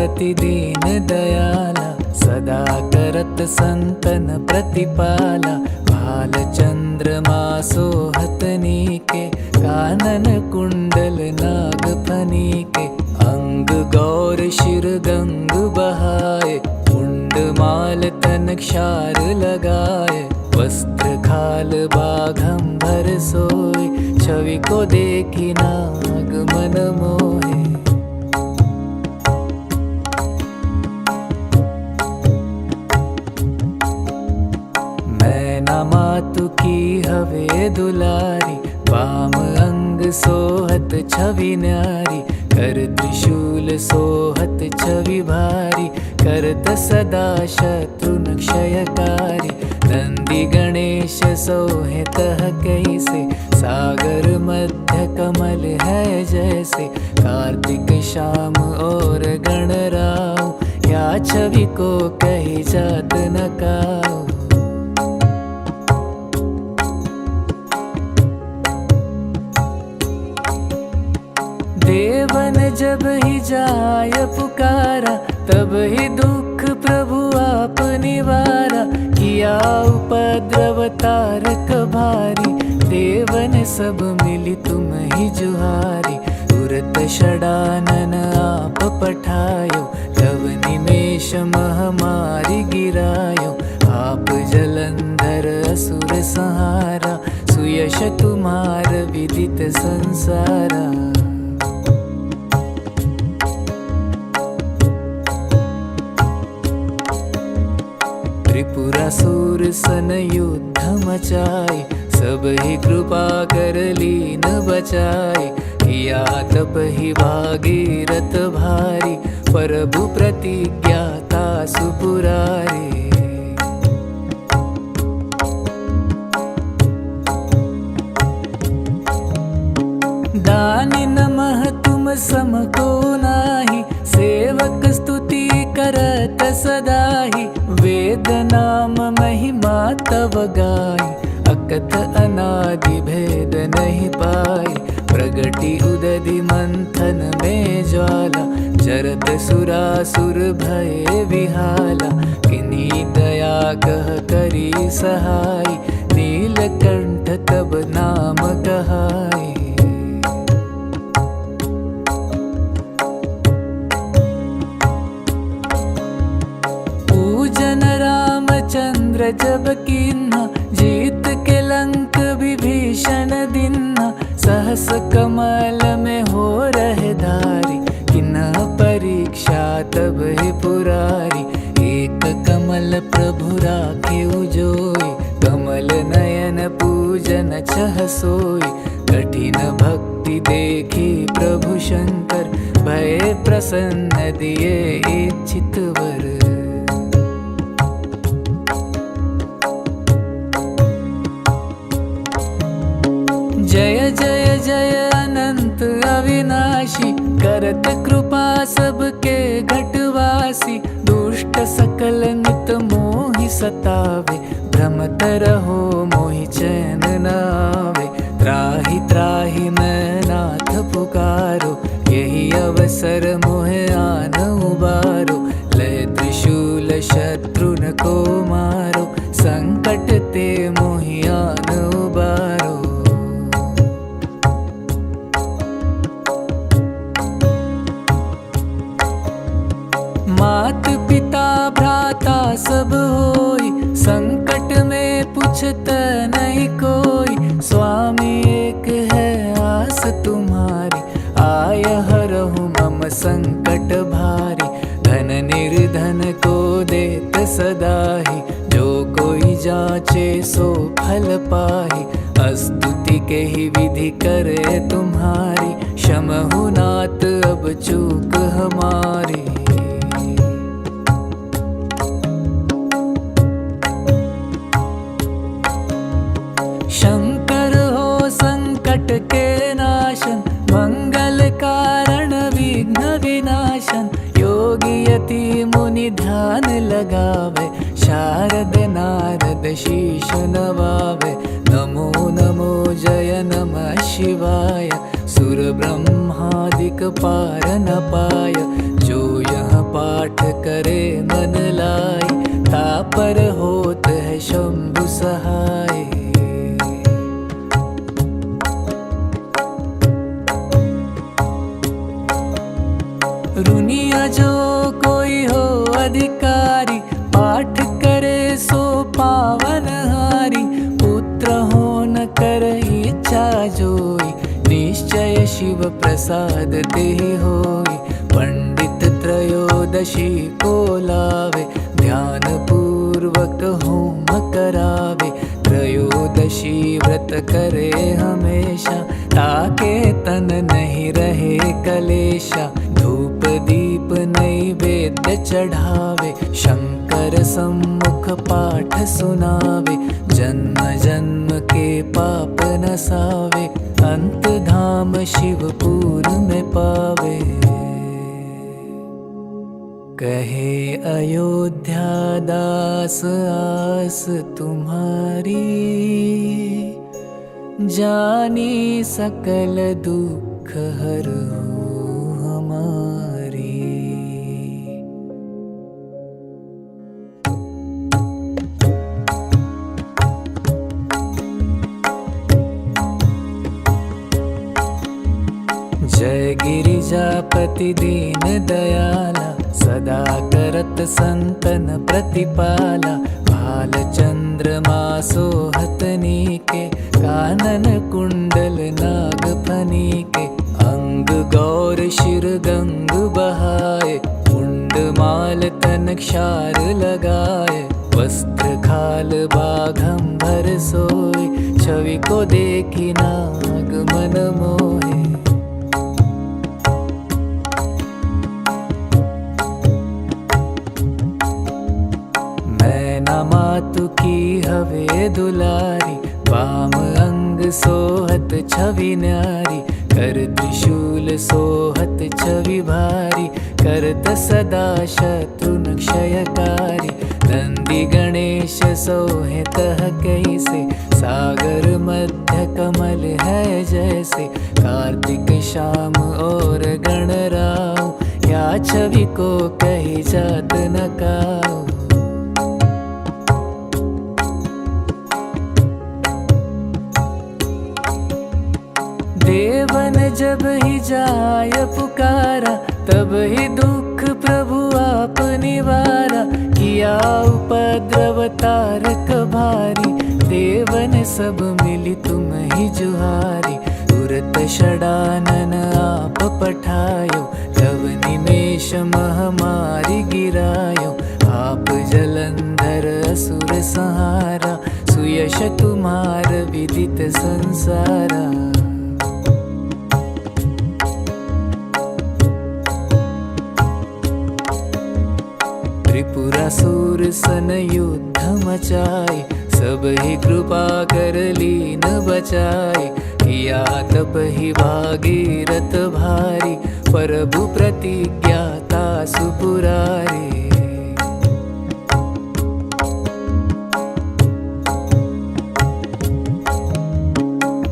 अति दीन दयाला, सदा करत संतन प्रतिपाला। भाल चंद्रमा सोहत नीके, कानन कुंडल नाग फनीके। अंग गौर शिर गंग बहाए, मुंड माल तन क्षार लगाए। वस्त्र खाल बाघंबर सोए, छवि को देखी नाग मन मोहे। मैना मातु की हवे दुलारी, वाम अंग सोहत छवि न्यारी। कर त्रिशूल सोहत छवि भारी, करत सदा शत्रुन क्षयकारी। नंदी गणेश सोहे तह कैसे, सागर मध्य कमल है जैसे। कार्तिक श्याम और गणराव, या छवि को कही जात न काऊ। देवन जब ही जाय पुकारा, तब ही दुख प्रभु आप निवारा। किया उपद्रव तारक भारी, देवन सब मिली तुम ही जुहारी। तुरत षडानन आप पठायो, तब निमेष महामारी गिरायो। आप जलंधर असुर संहारा, सुयश तुम्हार विदित संसारा। त्रिपुरासुर सन युद्ध मचाए, सब ही कृपा कर लीन बचाए। किया तप ही भागीरथ भारी, प्रभु प्रतिज्ञा तासु पुरारी। दानी नमः तुम सम को नाही, सेवक स्तुति करत सदाहि। वेद नाम महिमा तव गाई, अकथ अनादि भेद नहीं पाई। प्रगति उदधि मंथन में ज्वाला, जरत सुरासुर भय विहाला। किन्हीं दया कह करी सहाय, नीलकंठ तब नाम कहाई। पूजन रामचंद्र जब कीन्हा, जीत के लंक विभीषण दिन्हा। सहस कमल में हो रहे धारी, किन्ह परीक्षा तब ही पुरारी। एक कमल प्रभु राखे उजोई, कमल नयन पूजन छह सोई। कठिन भक्ति देखी प्रभु शंकर, भय प्रसन्न दिए इच्छित वर। जय जय जय अनंत अविनाशी, करत कृपा सबके घटवासी। दुष्ट सकल नित मोहि सतावे, भ्रमत रहो मोहि चैन न आवे। त्राहि त्राहि मैं नाथ पुकारो, यही अवसर मोहे आन उबारो। लय त्रिशूल शत्रुन को मारो, संकट ते मोहि आन उबारो। मात पिता भ्राता सब होई, संकट में पूछत नहीं कोई। स्वामी एक है आस तुम्हारी, आय हरहु मम संकट भारी। धन निर्धन को देत सदाहि, जो कोई जाचे सो फल पाहि। स्तुति के ही विधि करे तुम्हारी, क्षमहु नाथ अब चूक हमारी। शंकर हो संकट के नाशन, मंगल कारण विघ्न विनाशन। योगी यति मुनि ध्यान लगावे, शारद नारद शीश नवावे। नमो नमो जय नमः शिवाय, सुर ब्रह्मादिक पार न पाय। जो यह पाठ करे मन लाई, तापर होत है शंभु सहाय। रुनिया जो कोई हो अधिकारी, पाठ करे सो पावन हारी। पुत्र हो न कर इच्छा जोई, निश्चय शिव प्रसाद ते होई। पंडित त्रयोदशी को लावे, ध्यान पूर्वक होम करावे। त्रयोदशी व्रत करे हमेशा, ताके तन नहीं रहे कलेशा। धूप दीप नैवेद्य चढ़ावे, शंकर सम्मुख पाठ सुनावे। जन्म जन्म के पाप नसावे, अंत धाम शिवपुर में पावे। कहे अयोध्या दास आस तुम्हारी, जानी सकल दुख हरो हमारी। जय गिरिजापति दीन दयाला, सदा करत संतन प्रतिपाला। भाल चंद्रमा सोहत नीके, कानन कुंडल नाग फनीके। अंग गौर शिर गंग बहाए, मुंड माल तन क्षार लगाए। वस्त्र खाल बाघंबर सोए, छवि को देखी नाग मन मोहे। मातु की हवे दुलारी, वाम अंग सोहत छवि न्यारी। कर त्रिशूल सोहत छवि भारी, करत सदा शत्रुन क्षयकारी। नंदी गणेश सोहे तह कैसे, सागर मध्य कमल है जैसे। कार्तिक श्याम और गणराव, या छवि को कही जात न काऊ। देवन जब ही जाय पुकारा, तब ही दुख प्रभु आप निवारा। किया उपद्रव तारक भारी, देवन सब मिली तुम ही जुहारी। तुरत षडानन आप पठायो, तब निमेष महामारी गिरायो। आप जलंधर असुर संहारा, सुयश तुम्हार विदित संसारा। त्रिपुरासुर सन युद्ध मचाए, सब ही कृपा कर लीन बचाए। किया तप ही भागीरथ भारी, प्रभु प्रतिज्ञाता सुपुरारी।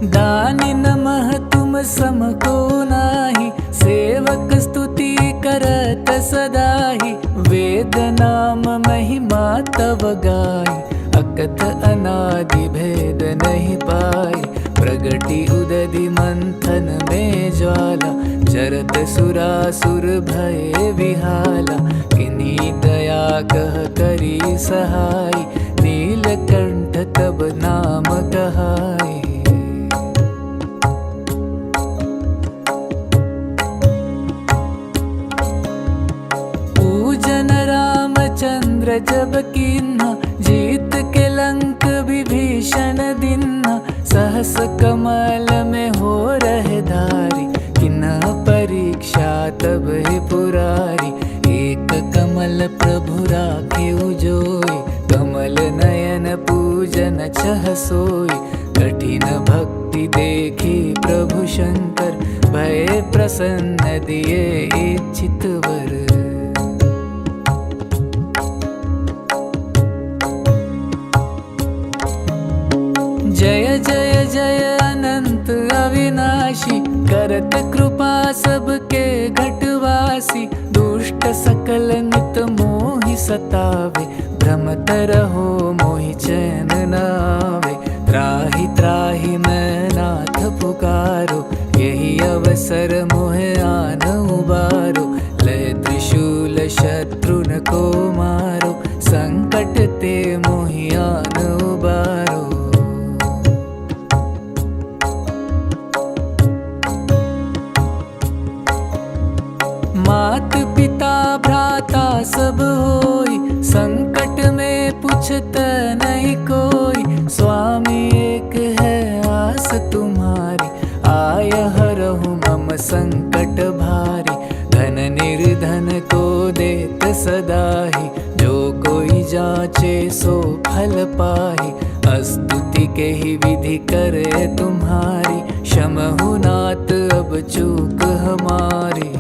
दानी नमः तुम सम को नाही, सेवक स्तुति करत सदाहि। वेद नाम महिमा तव गाय, अकथ अनादि भेद नहीं पाए। प्रगति उदधि मंथन में ज्वाला, जरत सुरासुर भय विहाला। किन्हीं दया कह करी सहाय, नीलकंठ तब नाम कहाय। चंद्र जब कीन्हा, जीत के लंक विभीषण दिन्हा। सहस कमल में हो रहे धारी, किन्ह परीक्षा तब ही पुरारी। एक कमल प्रभु राखे उजोई, कमल नयन पूजन छह सोई। कठिन भक्ति देखी प्रभु शंकर, भय प्रसन्न दिए इच्छित वर। जय जय जय अनंत अविनाशी, करत कृपा सबके घटवासी। दुष्ट सकल नित सतावे, भ्रमत रहो मोहि चैन न आवे। त्राहि त्राहि मैं नाथ पुकारो, यही अवसर मोहे आन उबारो। लय त्रिशूल शत्रुन को मारो, संकट ते मोहि आन उबारो। मात पिता भ्राता सब होई, संकट में पूछत नहीं कोई। स्वामी एक है आस तुम्हारी, आय हरहु मम संकट भारी। धन निर्धन को देत सदाहि, जो कोई जाचे सो फल पाहि। स्तुति के ही विधि करे तुम्हारी, क्षमहु नाथ अब चूक हमारी।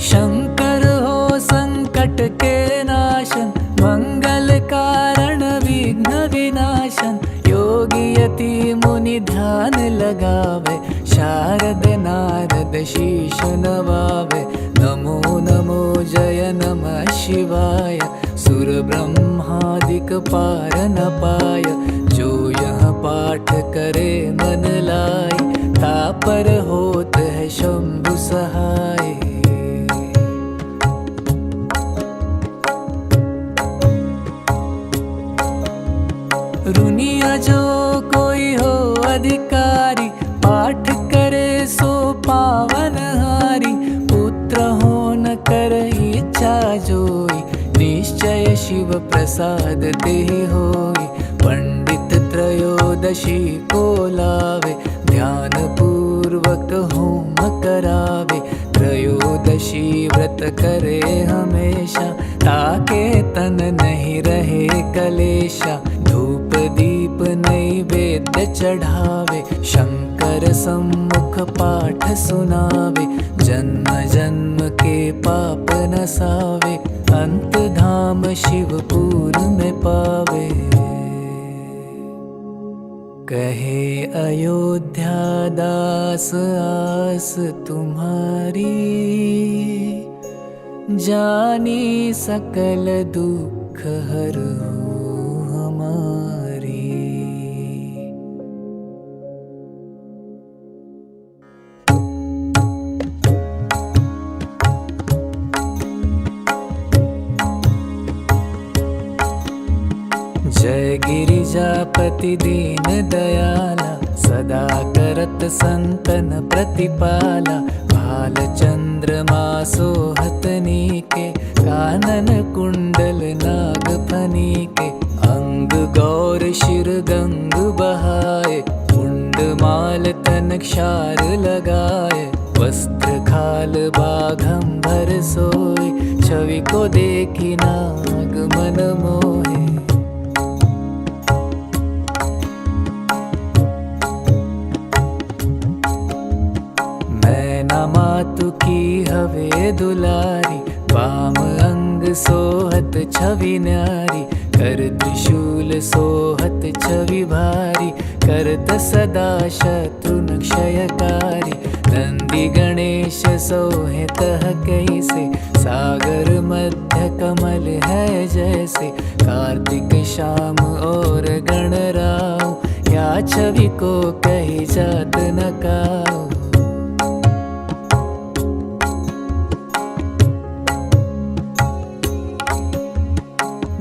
शंकर हो संकट के नाशन, मंगल कारण विघ्न विनाशन। योगी यति मुनि ध्यान लगावे, शारद नारद शीश नवावे। नमो नमो जय नमः शिवाय, सुर ब्रह्मादिक पार न पाय। जो यह पाठ करे मन लाई, तापर होत है शंभु सहाय। रुनिया जो कोई हो अधिकारी, पाठ करे सो पावन हारी। पुत्र हो न कर इच्छा जोई, निश्चय शिव प्रसाद ते होई। पंडित त्रयोदशी को लावे, ध्यान पूर्वक होम करावे। त्रयोदशी व्रत करे हमेशा, ताके तन नहीं रहे कलेशा। धूप दीप नैवेद्य चढ़ावे, शंकर सम्मुख पाठ सुनावे। जन्म जन्म के पाप नसावे, अंत धाम शिवपुर में पावे। कहे अयोध्या दास आस तुम्हारी, जानी सकल दुख हरहु हमारी। जय गिरिजापति दीन दयाला, सदा करत संतन प्रतिपाला। भाल चंद्रमा सोहतनी के, कानन कुंडल नाग फनी के। अंग गौर शिर गंग बहाए, मुंड माल तन क्षार लगाए। वस्त्र खाल बाघंबर सोए, छवि को देखी नाग मन मोहे। मातु की हवे दुलारी, वाम अंग सोहत छवि न्यारी। कर त्रिशूल सोहत छवि भारी, करत सदा शत्रुन क्षयकारी। नंदी गणेश सोहे तह कैसे, सागर मध्य कमल है जैसे। कार्तिक शाम और गणराव, या छवि को कही जात न काऊ।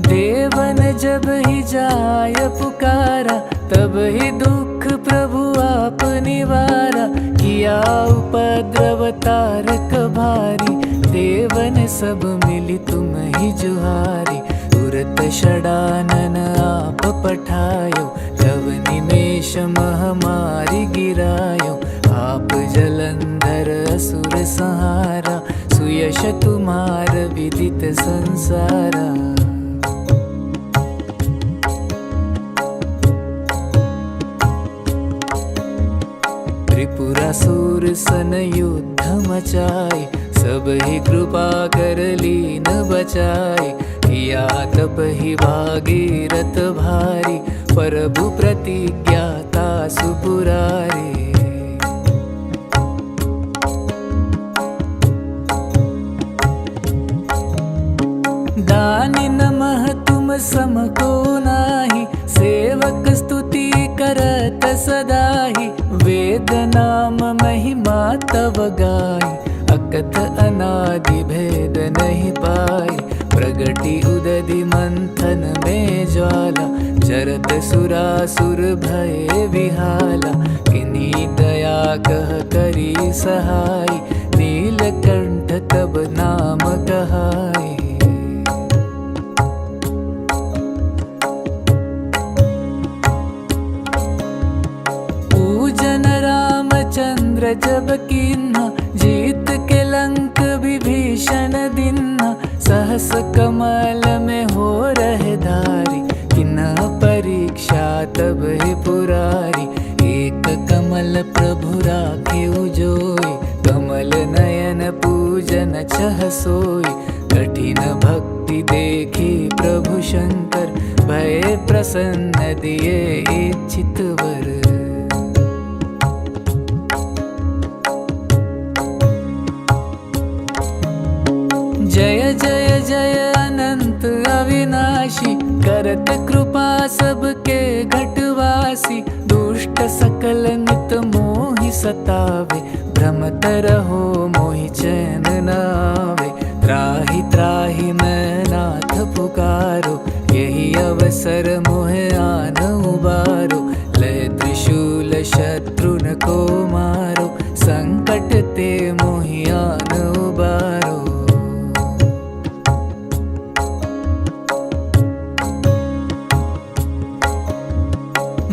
देवन जब ही जाय पुकारा, तब ही दुख प्रभु आप निवारा। किया उपद्रव तारक भारी, देवन सब मिली तुम ही जुहारी। तुरत षडानन आप पठायो, लव निमेष महामारी गिरायो। आप जलंधर असुर संहारा, सुयश तुम्हार विदित संसारा। त्रिपुरासुर सन युद्ध मचाए, सब ही कृपा कर लीन बचाए। किया तप ही भागीरथ भारी, प्रभु प्रतिज्ञा तासु पुरारे। सम को नाही, सेवक स्तुति करत सदाही। वेद नाम महिमा तव गाई, अकथ अनादि भेद नहीं पाई। प्रगति उदधि मंथन में ज्वाला, चरत सुरासुर भय विहाला। किन्हीं दया कह करी सहाय, नीलकंठ तब नाम कहाई। पूजन रामचंद्र जब कीन्हा, जीत के लंक विभीषण दिन्हा। सहस कमल में हो रहे धारी, किन्हा परीक्षा तब ही पुरारी। एक कमल प्रभु राखे उजोई, कमल नयन पूजन छह सोई। कठिन भक्ति देखी प्रभु शंकर, भय प्रसन्न दिए इच्छित वर। जय जय जय अनंत अविनाशी, करत कृपा सबके घटवासी। दुष्ट सकल नित मोहि सतावे, भ्रमत रहो मोहि चैन न आवे। त्राहि त्राहि मैं नाथ पुकारो, यही अवसर मोहे आन उबारो। लय त्रिशूल शत्रुन को मारो, संकट ते मोहि आन उबारो।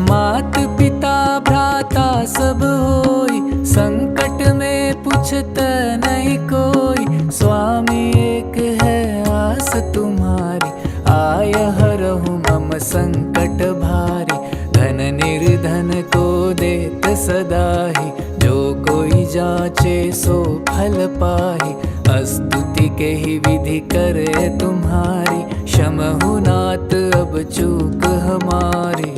मात पिता भ्राता सब होई, संकट में पूछत नहीं कोई। स्वामी एक है आस तुम्हारी, आय हरहु मम संकट भारी। धन निर्धन को देत सदाही, जो कोई जाचे सो फल पाही। स्तुति के ही विधि करे तुम्हारी, क्षमहु नाथ अब चूक हमारी।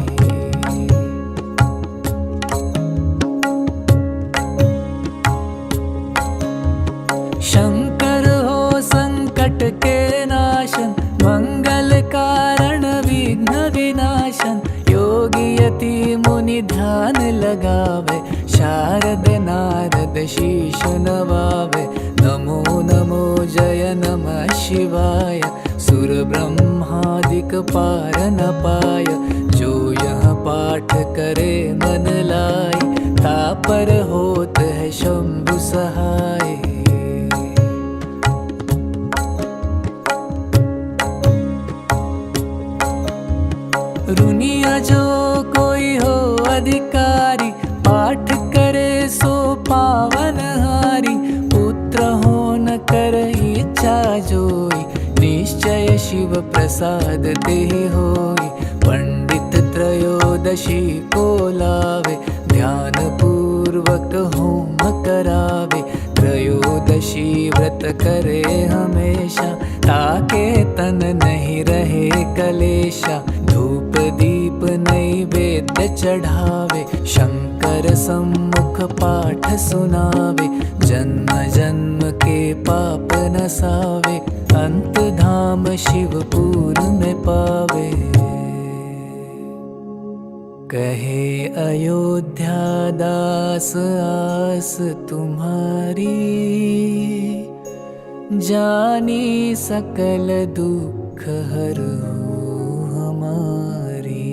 शंकर हो संकट के नाशन, मंगल कारण विघ्न विनाशन। योगी यति मुनि ध्यान लगावे, शारद नारद शीश नवावे। नमो नमो जय नमः शिवाय, सुर ब्रह्मादिक पार न पाय। जो यह पाठ करे मन लाई, तापर होत है शंभु सहाय। रुनिया जो कोई हो अधिकारी, पाठ करे सो पावन हारी। पुत्र हो न कर इच्छा जोई, निश्चय शिव प्रसाद ते होई। पंडित त्रयोदशी को लावे, ध्यान पूर्वक होम करावे। त्रयोदशी व्रत करे हमेशा, ताके तन नहीं रहे कलेशा। धूप दीप नैवेद्य चढ़ावे, शंकर सम्मुख पाठ सुनावे। जन्म जन्म के पाप नसावे, अंत धाम शिवपुर में पावे। कहे अयोध्या दास आस तुम्हारी, जानी सकल दुख हरो हमारी।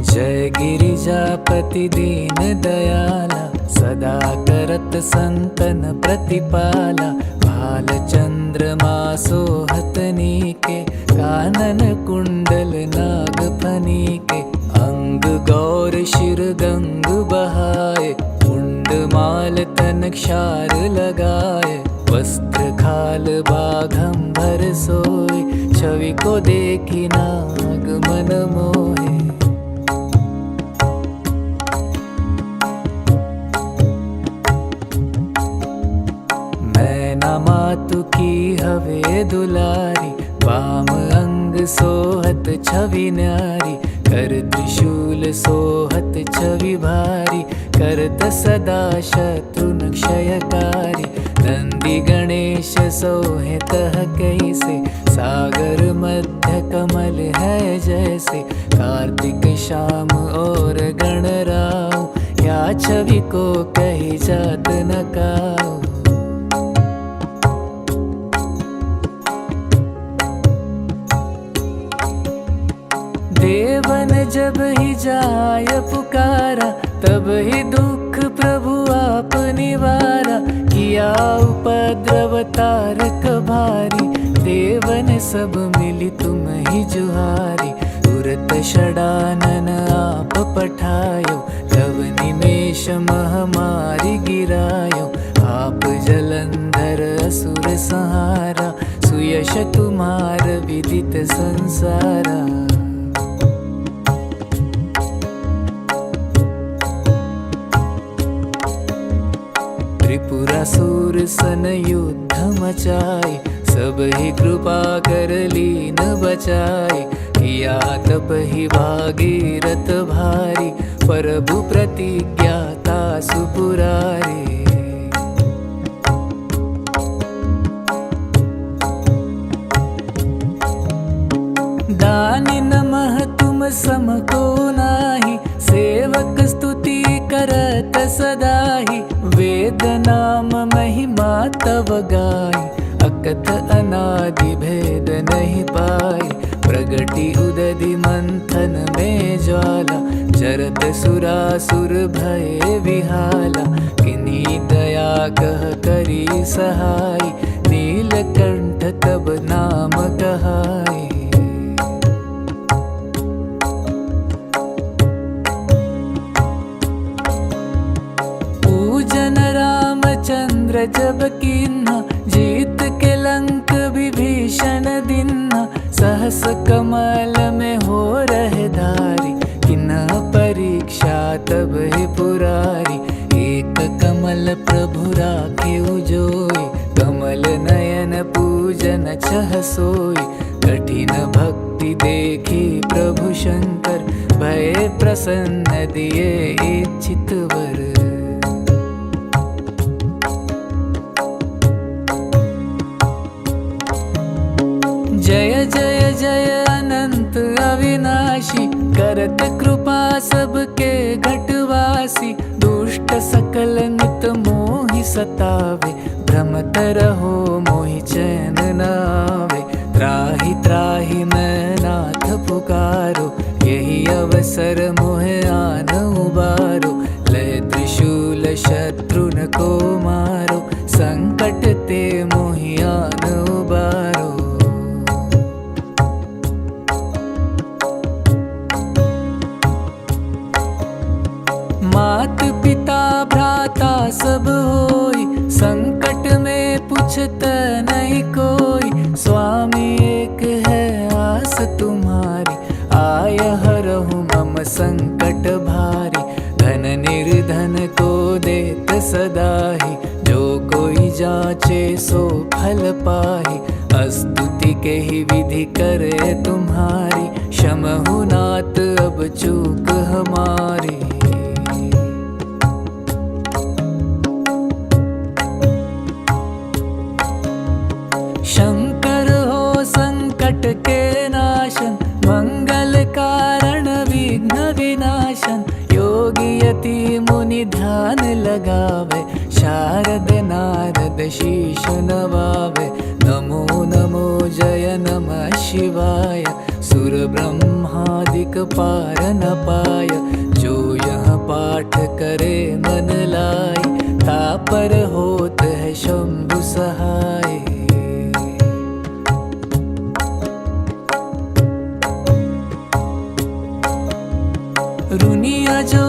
जय गिरिजापति दीन दयाला, सदा करत संतन प्रतिपाला। भाल चंद्रमा सोहतनी के, कानन कुंडल नाग फनी के। अंग गौर शिर गंग बहाए, मुंड माल तन क्षार लगाए। वस्त्र खाल बाघंबर सोए, छवि को देखी नाग मन मोहे। मातु की हवे दुलारी, वाम अंग सोहत छवि न्यारी, कर त्रिशूल सोहत छवि भारी, करत सदा शत्रुन क्षयकारी। नंदी गणेश सोहे तह कैसे, सागर मध्य कमल है जैसे। कार्तिक श्याम और गणराव, या छवि को कही जात न काऊ। देवन जब ही जाय पुकारा, तब ही दुख प्रभु आप निवारा। किया उपद्रव तारक भारी, देवन सब मिली तुम ही जुहारी। तुरत षडानन आप पठायो, तब निमेष महामारी गिरायो। आप जलंधर असुर संहारा, सुयश तुम्हार विदित संसारा। त्रिपुरासुर सन युद्ध मचाए, सब ही कृपा कर लीन बचाए। किया तप ही भागीरथ भारी, प्रभु प्रतिज्ञा तासु पुरारी। दानी नमः तुम सम को नाही, सेवक स्तुति करत सदाहि। वेद नाम महिमा तव गाई, अकथ अनादि भेद नहीं पाई। प्रगति उदधि मंथन में ज्वाला, जरत सुरासुर भय विहाला। किन्हीं दया कह करी सहाय, नीलकंठ तब नाम कहाई। पूजन रामचंद्र जब कीन्हा, जीत के लंक विभीषण दिन्हा। सहस कमल में हो रहे धारी, किन्हा परीक्षा तब ही पुरारी। एक कमल प्रभु राखे उजोई, कमल नयन पूजन छह सोई। कठिन भक्ति देखी प्रभु शंकर, भय प्रसन्न दिए इच्छित वर। जय जय जय अनंत अविनाशी, करत कृपा सबके घटवासी। दुष्ट सकल नित मोहि सतावे, भ्रमत रहो मोहि चैन न आवे। त्राहि त्राहि मैं नाथ पुकारो, यही अवसर मोहे आन उबारो। लय त्रिशूल शत्रुन को मारो, संकट ते मोहि आन उबारो। मात पिता भ्राता सब होई, संकट में पूछत नहीं कोई। स्वामी एक है आस तुम्हारी, आय हरहु मम संकट भारी। धन निर्धन को देत सदाहि, जो कोई जाचे सो फल पाहि। स्तुति के ही विधि करे तुम्हारी, क्षमहु नाथ अब चूक हमारी। शंकर हो संकट के नाशन, मंगल कारण विघ्न विनाशन। योगी यति मुनि ध्यान लगावे, शारद नारद शीश नवावे। नमो नमो जय नमः शिवाय, सुर ब्रह्मादिक पार न पाय। जो यह पाठ करे मन लाई, तापर होत है शंभु सहाय। रुनिया जो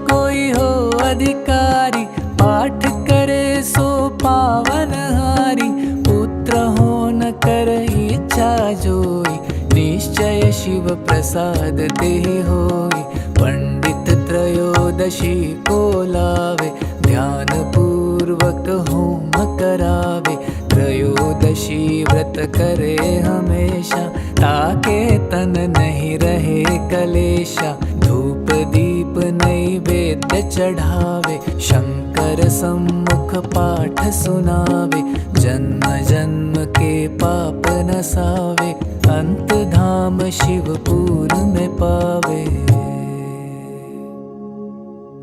कोई हो अधिकारी, पाठ करे सो पावन हारी। पुत्र हो न कर इच्छा जोई, निश्चय शिव प्रसाद देहि होई। पंडित त्रयोदशी को लावे, ध्यान पूर्वक होम करावे। त्रयोदशी व्रत करे हमेशा, ताके तन नहीं रहे कलेशा, धूप दीप नैवेद्य चढ़ावे, शंकर सम्मुख पाठ सुनावे, जन्म जन्म के पाप नसावे, अंत धाम शिवपुर में पावे।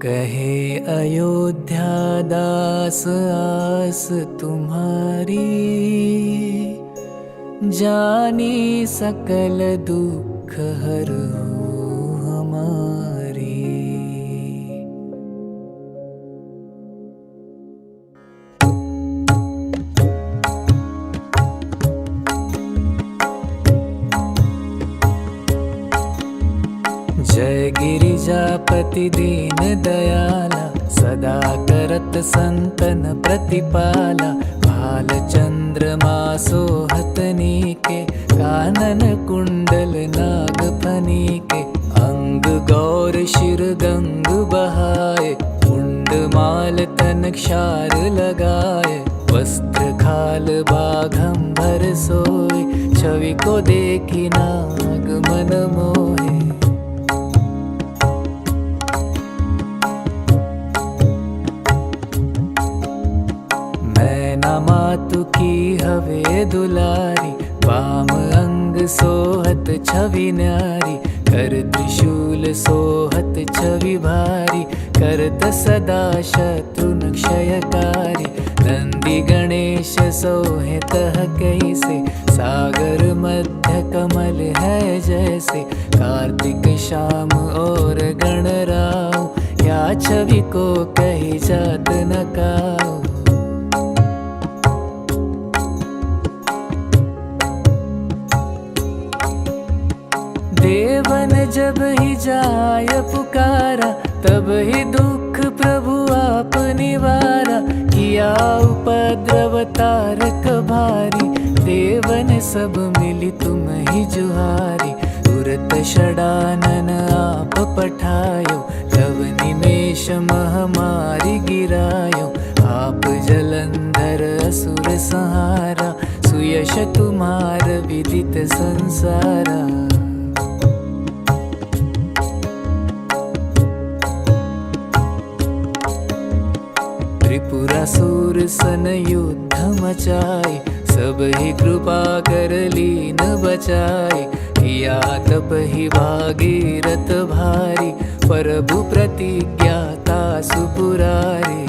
कहे अयोध्या दास आस तुम्हारी, जानी सकल दुख हरो हमारी। जय गिरिजापति दीन दयाला, सदा करत संतन प्रतिपाला, भाल चंद्रमा सोहतनी के, कानन कुंडल नाग फनी के, अंग गौर शिर गंग बहाए, मुंड माल तन क्षार लगाए, वस्त्र खाल बाघंबर सोए, छवि को देखी नाग मन मोहे। मातु की हवे दुलारी, वाम अंग सोहत छवि न्यारी, कर त्रिशूल सोहत छवि भारी, करत सदा शत्रुन क्षयकारी, नंदी गणेश सोहे तह कैसे, सागर मध्य कमल है जैसे, कार्तिक शाम और गणराव, या छवि को कही जात न काऊ। देवन जब ही जाय पुकारा, तब ही दुख प्रभु आप निवारा, किया उपद्रव तारक भारी, देवन सब मिली तुम ही जुहारी, तुरत षडानन आप पठायो, तब निमेष महामारी गिरायो, आप जलंधर असुर संहारा, सुयश तुम्हार विदित संसारा। त्रिपुरासुर सन युद्ध मचाए, सब ही कृपा कर लीन बचाए, किया तप ही भागीरथ भारी, प्रभु प्रतिज्ञा तासु पुरारे।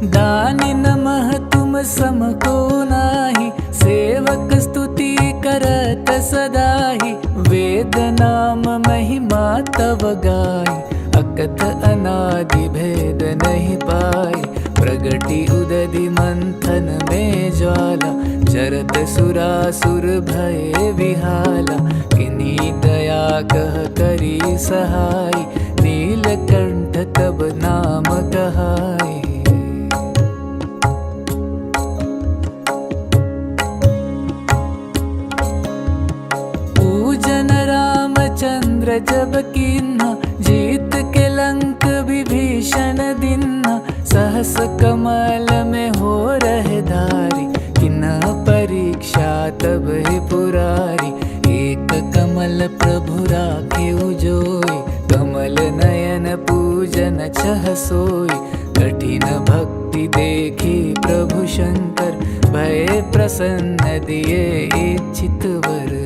दानी नमः तुम सम को नाही, सेवक स्तुति करत सदाहि, वेद नाम महिमा तव गाई, अकथ अनादि भेद नहीं पाई, प्रगति उदधि मंथन में ज्वाला, जरत सुरासुर भय विहाला, किन्हीं दया कह करी सहाय, नीलकंठ तब नाम कहाई। चंद्र जब कीन्हा, जीत के लंक विभीषण दिन्हा, सहस कमल में हो रहे धारी, किन्ह परीक्षा तब ही पुरारी, एक कमल प्रभु राखे उजोई, कमल नयन पूजन छह सोई, कठिन भक्ति देखी प्रभु शंकर, भय प्रसन्न दिए इच्छित वर।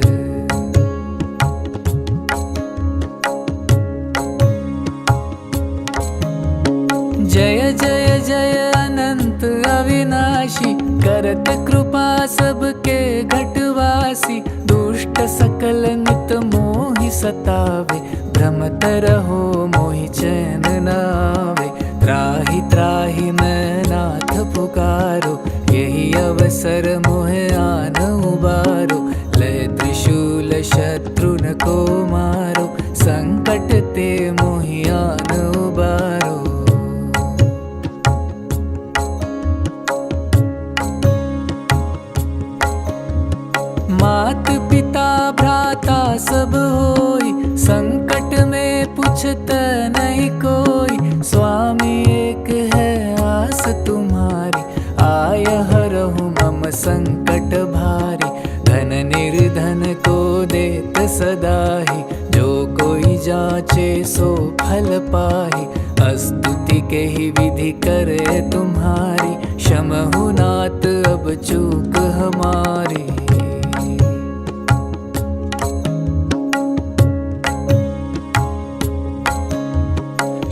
जय जय जय अनंत अविनाशी, करत कृपा सबके घटवासी, दुष्ट सकल नित मोहि सतावे, भ्रमत रहो मोहि चैन न आवे, त्राहि त्राहि मैं नाथ पुकारो, यही अवसर मोहे आन उबारो, लय त्रिशूल शत्रुन को मारो, संकट ते मोहि आन उबारो। मात पिता भ्राता सब होई, संकट में पूछत नहीं कोई, स्वामी एक है आस तुम सोचे सो फल पाहि, स्तुति के ही विधि करे तुम्हारी, क्षमहु नाथ अब चूक हमारी।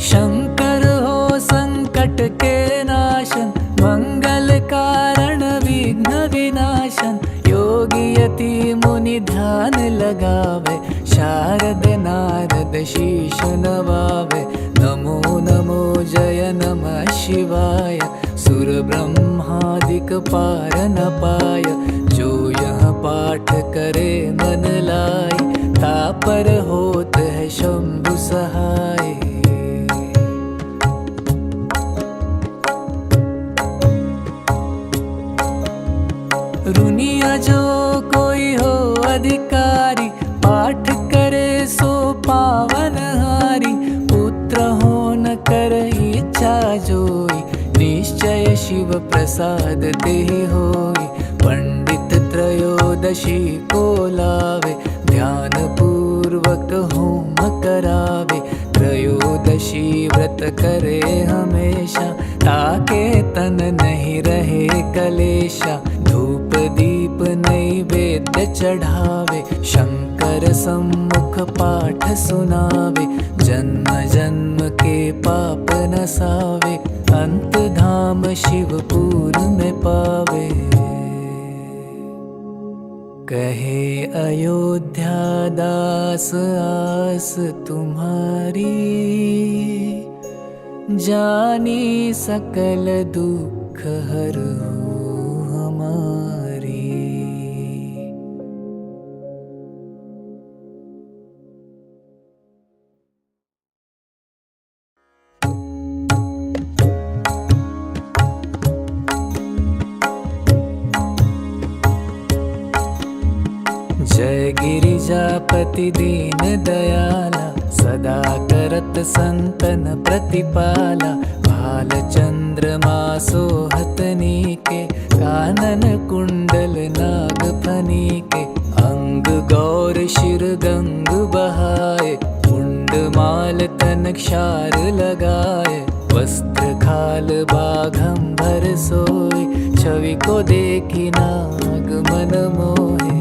शंकर हो संकट के नाशन, मंगल कारण विघ्न विनाशन, योगी यति मुनि ध्यान लगावे, शारद नारद शीश नवावे। नमो नमो जय नमः शिवाय, सुर ब्रह्मादिक पार न पाय, जो यह पाठ करे मन लाई, तापर होत है शंभु सहाय। रुनिया जो कोई हो अधिकारी, पाठ करे सो पावन हारी, पुत्र हो न कर इच्छा जोई, निश्चय शिव प्रसाद देहि होई। पंडित त्रयोदशी को लावे, ध्यान पूर्वक होम करावे, त्रयोदशी व्रत करे हमेशा, ताके तन नहीं रहे कलेशा। धूप दीप नैवेद्य चढ़ावे, शंकर सम्मुख पाठ सुनावे, जन्म जन्म के पाप नसावे, अंत धाम शिवपुर में पावे। कहे अयोध्या दास आस तुम्हारी, जानी सकल दुख हरहु हमारी। जय गिरिजापति दीन दयाला, सदा करत संतन प्रतिपाला। भाल चंद्रमा सोहत नीके, कानन कुंडल नाग फनीके। अंग गौर शिर गंग बहाए, मुंड माल तन क्षार लगाए। वस्त्र खाल बाघंबर सोए, छवि को देखी नाग मन मोहे।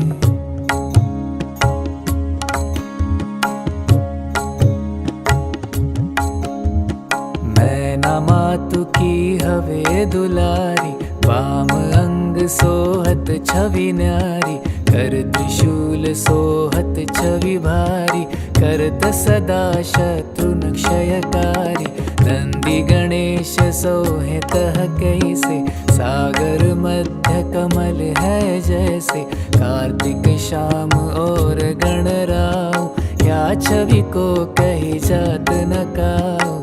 मातु की हवे दुलारी, वाम अंग सोहत छवि न्यारी। कर त्रिशूल सोहत छवि भारी, करत सदा शत्रु क्षयकारी। नंदी गणेश सोहे तह कैसे, सागर मध्य कमल है जैसे। कार्तिक शाम और गणराव, या छवि को कही जात न काऊ।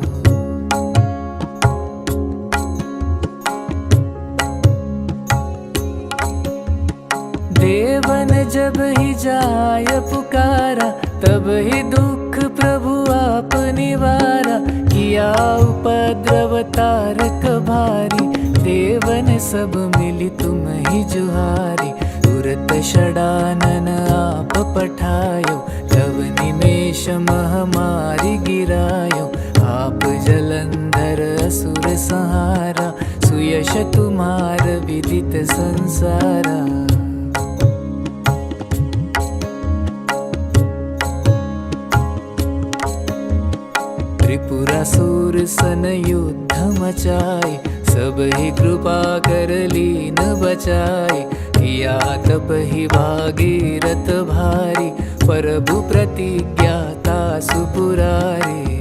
देवन जब ही जाय पुकारा, तब ही दुख प्रभु आप निवारा। किया उपद्रव तारक भारी, देवन सब मिली तुम ही जुहारी। तुरत षडानन आप पठायो, तब निमेष महामारी गिरायो। आप जलंधर असुर संहारा, सुयश तुम्हार विदित संसारा। त्रिपुरासुर सन युद्ध मचाए, सब ही कृपा कर लीन बचाए। किया तप ही भागीरथ भारी, प्रभु प्रतिज्ञा तासु पुरारी।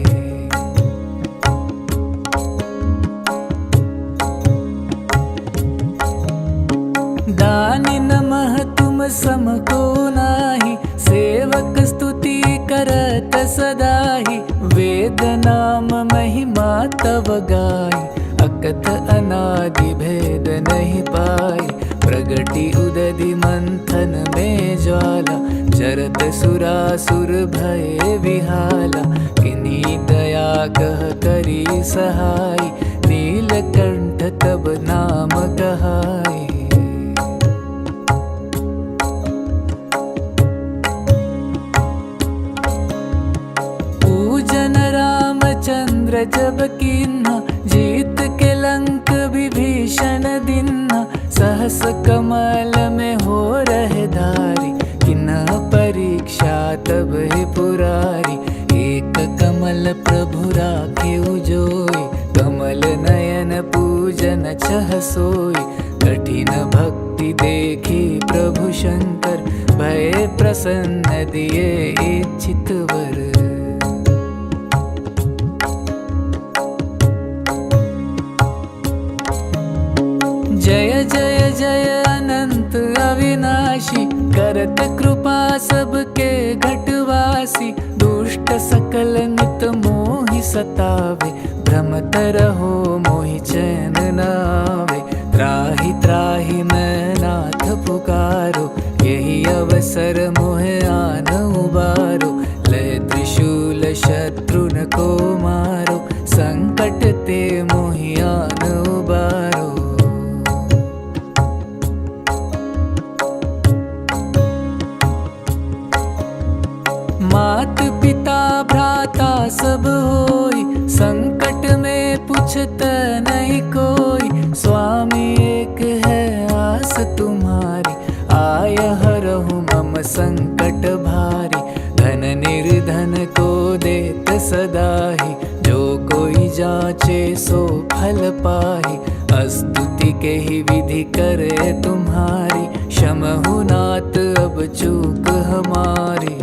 दानी नमः तुम सम को नाही, सेवक स्तुति करत सदाहि। वेद नाम महिमा तव गाई, अकथ अनादि भेद नहीं पाई। प्रगति उदधि मंथन में ज्वाला, जरत सुरासुर भय विहाला। किन्हीं दया कह करी सहाय, नीलकंठ तब नाम कहाई। जन छह सोई। कठिन भक्ति देखी प्रभु शंकर, भय प्रसन्न दिए इच्छित वर। जय जय जय अनंत अविनाशी, करत कृपा सबके घटवासी। दुष्ट सकल नित मोहि सतावे, भ्रमत रहो मोहि चैन न आवे। त्राहि त्राहि मैं नाथ पुकारो, यही अवसर मोहे आन उबारो। लय त्रिशूल शत्रुन को मारो, संकट ते मोहि आन उबारो। मात पिता भ्राता सब होई, संकट में पूछत नहीं कोई। स्वामी एक है आस तुम्हारी, आय हरहु मम संकट भारी। धन निर्धन को देत सदाहि, जो कोई जाचे सो फल पाहि। स्तुति के ही विधि करे तुम्हारी, क्षमहु नाथ अब चूक हमारी।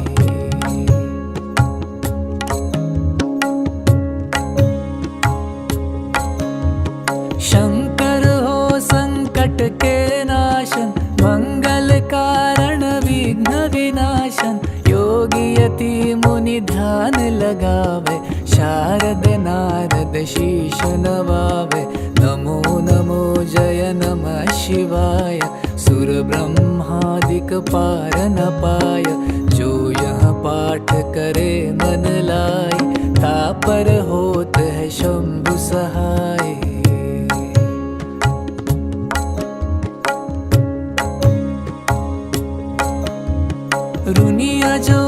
शंकर हो संकट के नाशन, मंगल कारण विघ्न विनाशन। योगी यति मुनि ध्यान लगावे, शारद नारद शीश नवावे। नमो नमो जय नमः शिवाय, सुर ब्रह्मादिक पार न पाय। जो यह पाठ करे मन लाई, तापर होत है शंभु सहाय। रुनिया जो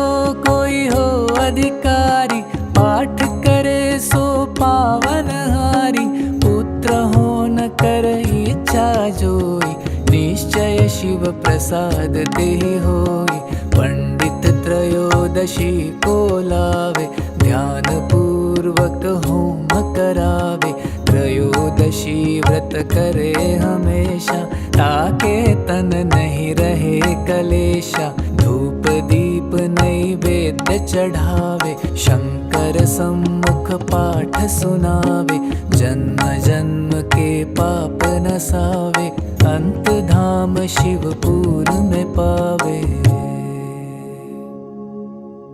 कोई हो अधिकारी, पाठ करे सो पावन हारी। पुत्र हो न कर इच्छा जोई, निश्चय शिव प्रसाद देहि होई। पंडित त्रयोदशी को लावे, ध्यान पूर्वक होम करावे। त्रयोदशी व्रत करे हमेशा, ताके तन नहीं रहे कलेशा। धूप दीप नैवेद्य चढ़ावे, शंकर सम्मुख पाठ सुनावे। जन्म जन्म के पाप नसावे, अंत धाम शिवपुर में पावे।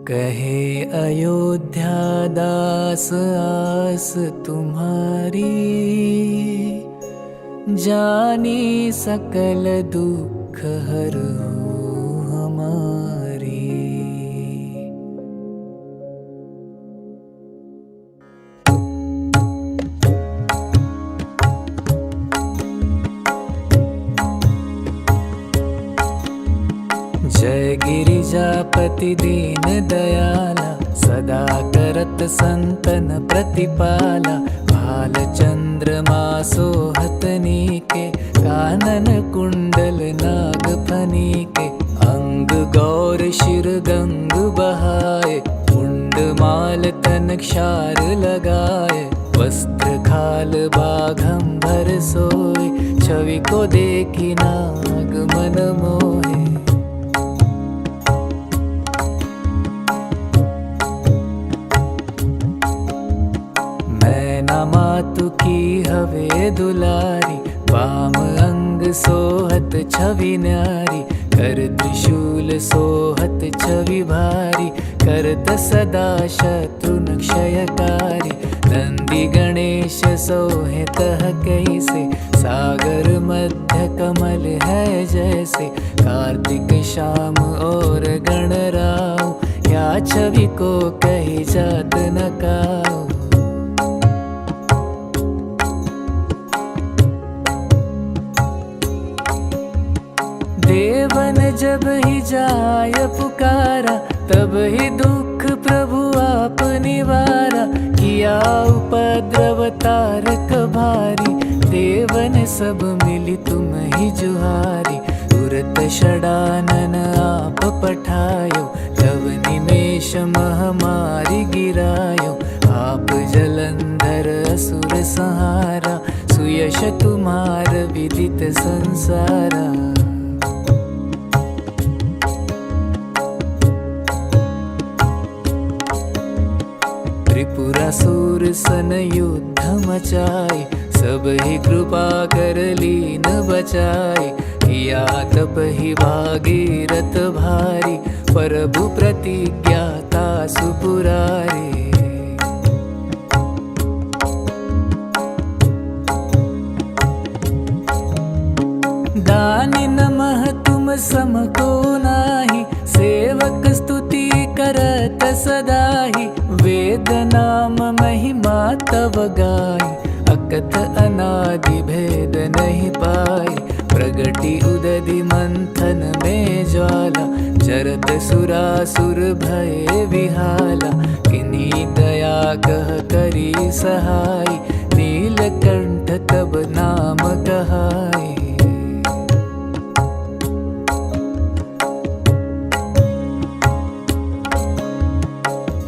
कहे अयोध्या दास आस तुम्हारी, जानी सकल दुख हरहु हमारी। जय गिरिजापति दीन दयाला, सदा करत संतन प्रतिपाला। भाल चंद्रमा सोहत नीके, कानन कुंडल नाग फनीके। अंग गौर शिर गंग बहाए, मुंड माल तन क्षार लगाए। वस्त्र खाल बाघंबर सोए, छवि को देखी नाग मन मोहे। मातु की हवे दुलारी, वाम अंग सोहत छवि न्यारी। कर त्रिशूल सोहत छवि भारी, करत सदा शत्रुन क्षयकारी। नंदी गणेश सोहे तह कैसे, सागर मध्य कमल है जैसे। कार्तिक शाम और गणराव, या छवि को कही जात न काऊ। देवन जब ही जाय पुकारा, तब ही दुख प्रभु आप निवारा। किया उपद्रव तारक भारी, देवन सब मिली तुम ही जुहारी। तुरत षडानन आप पठायो, तव निमेष महामारी गिरायो। आप जलंधर असुर संहारा, सुई यश तुम्हार विदित संसारा। त्रिपुरासुर सन युद्ध मचाए, सब ही कृपा कर लीन बचाए। किया तप ही भागीरथ भारी, प्रभु प्रतिज्ञा तासु पुरारी। दानी नमः तुम सम को नाही, सेवक स्तुति करत सदाहि। वेद नाम महिमा तव गाय, अकथ अनादि भेद नहीं पाए। प्रगति उदधि मंथन में ज्वाला, चरत सुरासुर भय विहाला। किन्हीं दया कह करी सहाय, नीलकंठ तब नाम कहाय।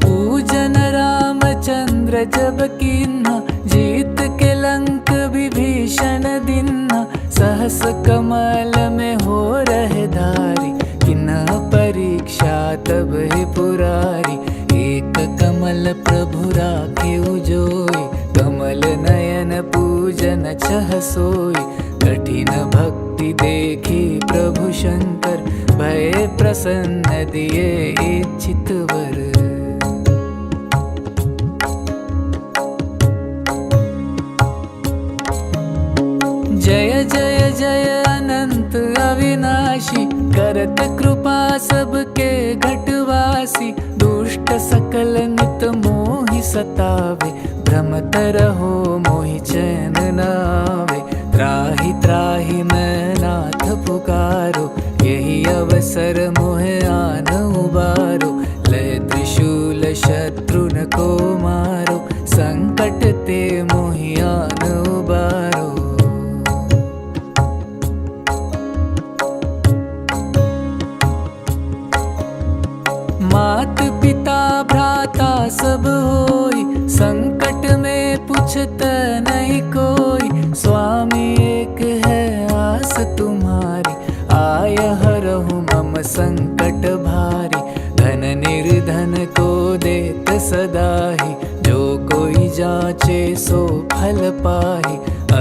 पूजन रामचंद्र जब कीन्हा, जीत के लंक विभीषण दिन्हा। सहस कमल में हो रहे धारी, किन्ह परीक्षा तब ही पुरारी। एक कमल प्रभु राखे उजोई, कमल नयन पूजन छह सोई। कठिन भक्ति देखी प्रभु शंकर, भय प्रसन्न दिए इच्छित वर। जय जय जय अनंत अविनाशी, करत कृपा सबके घटवासी। दुष्ट सकल नित मोहि सतावे, भ्रमत रहो मोहि चैन न आवे। त्राहि त्राहि मैं नाथ पुकारो, यही अवसर मोहे आन उबारो। लय त्रिशूल शत्रुन को मारो, संकट ते मोहि आन उबारो। मात पिता भ्राता सब होई, संकट में पूछत नहीं कोई। स्वामी एक है आस तुम्हारी, आय हरहु मम संकट भारी। धन निर्धन को देत सदाहि, जो कोई जाचे सो फल पाहि।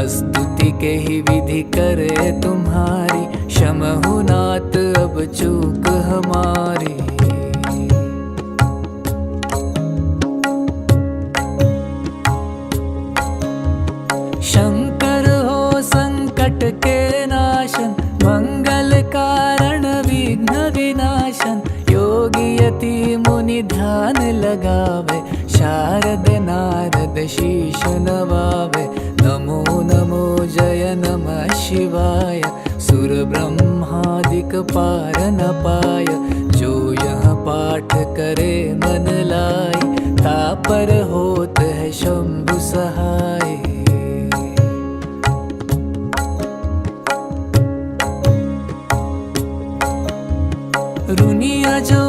स्तुति के ही विधि करे तुम्हारी, क्षमहु नाथ अब चूक हमारी। शंकर हो संकट के नाशन, मंगल कारण विघ्न विनाशन। योगी यति मुनि ध्यान लगावे, शारद नारद शीश नवावे। नमो नमो जय नमः शिवाय, सुर ब्रह्मादिक पार न पाय। जो यह पाठ करे मन लाई, तापर होत है शंभु सहाय। रुनिया जो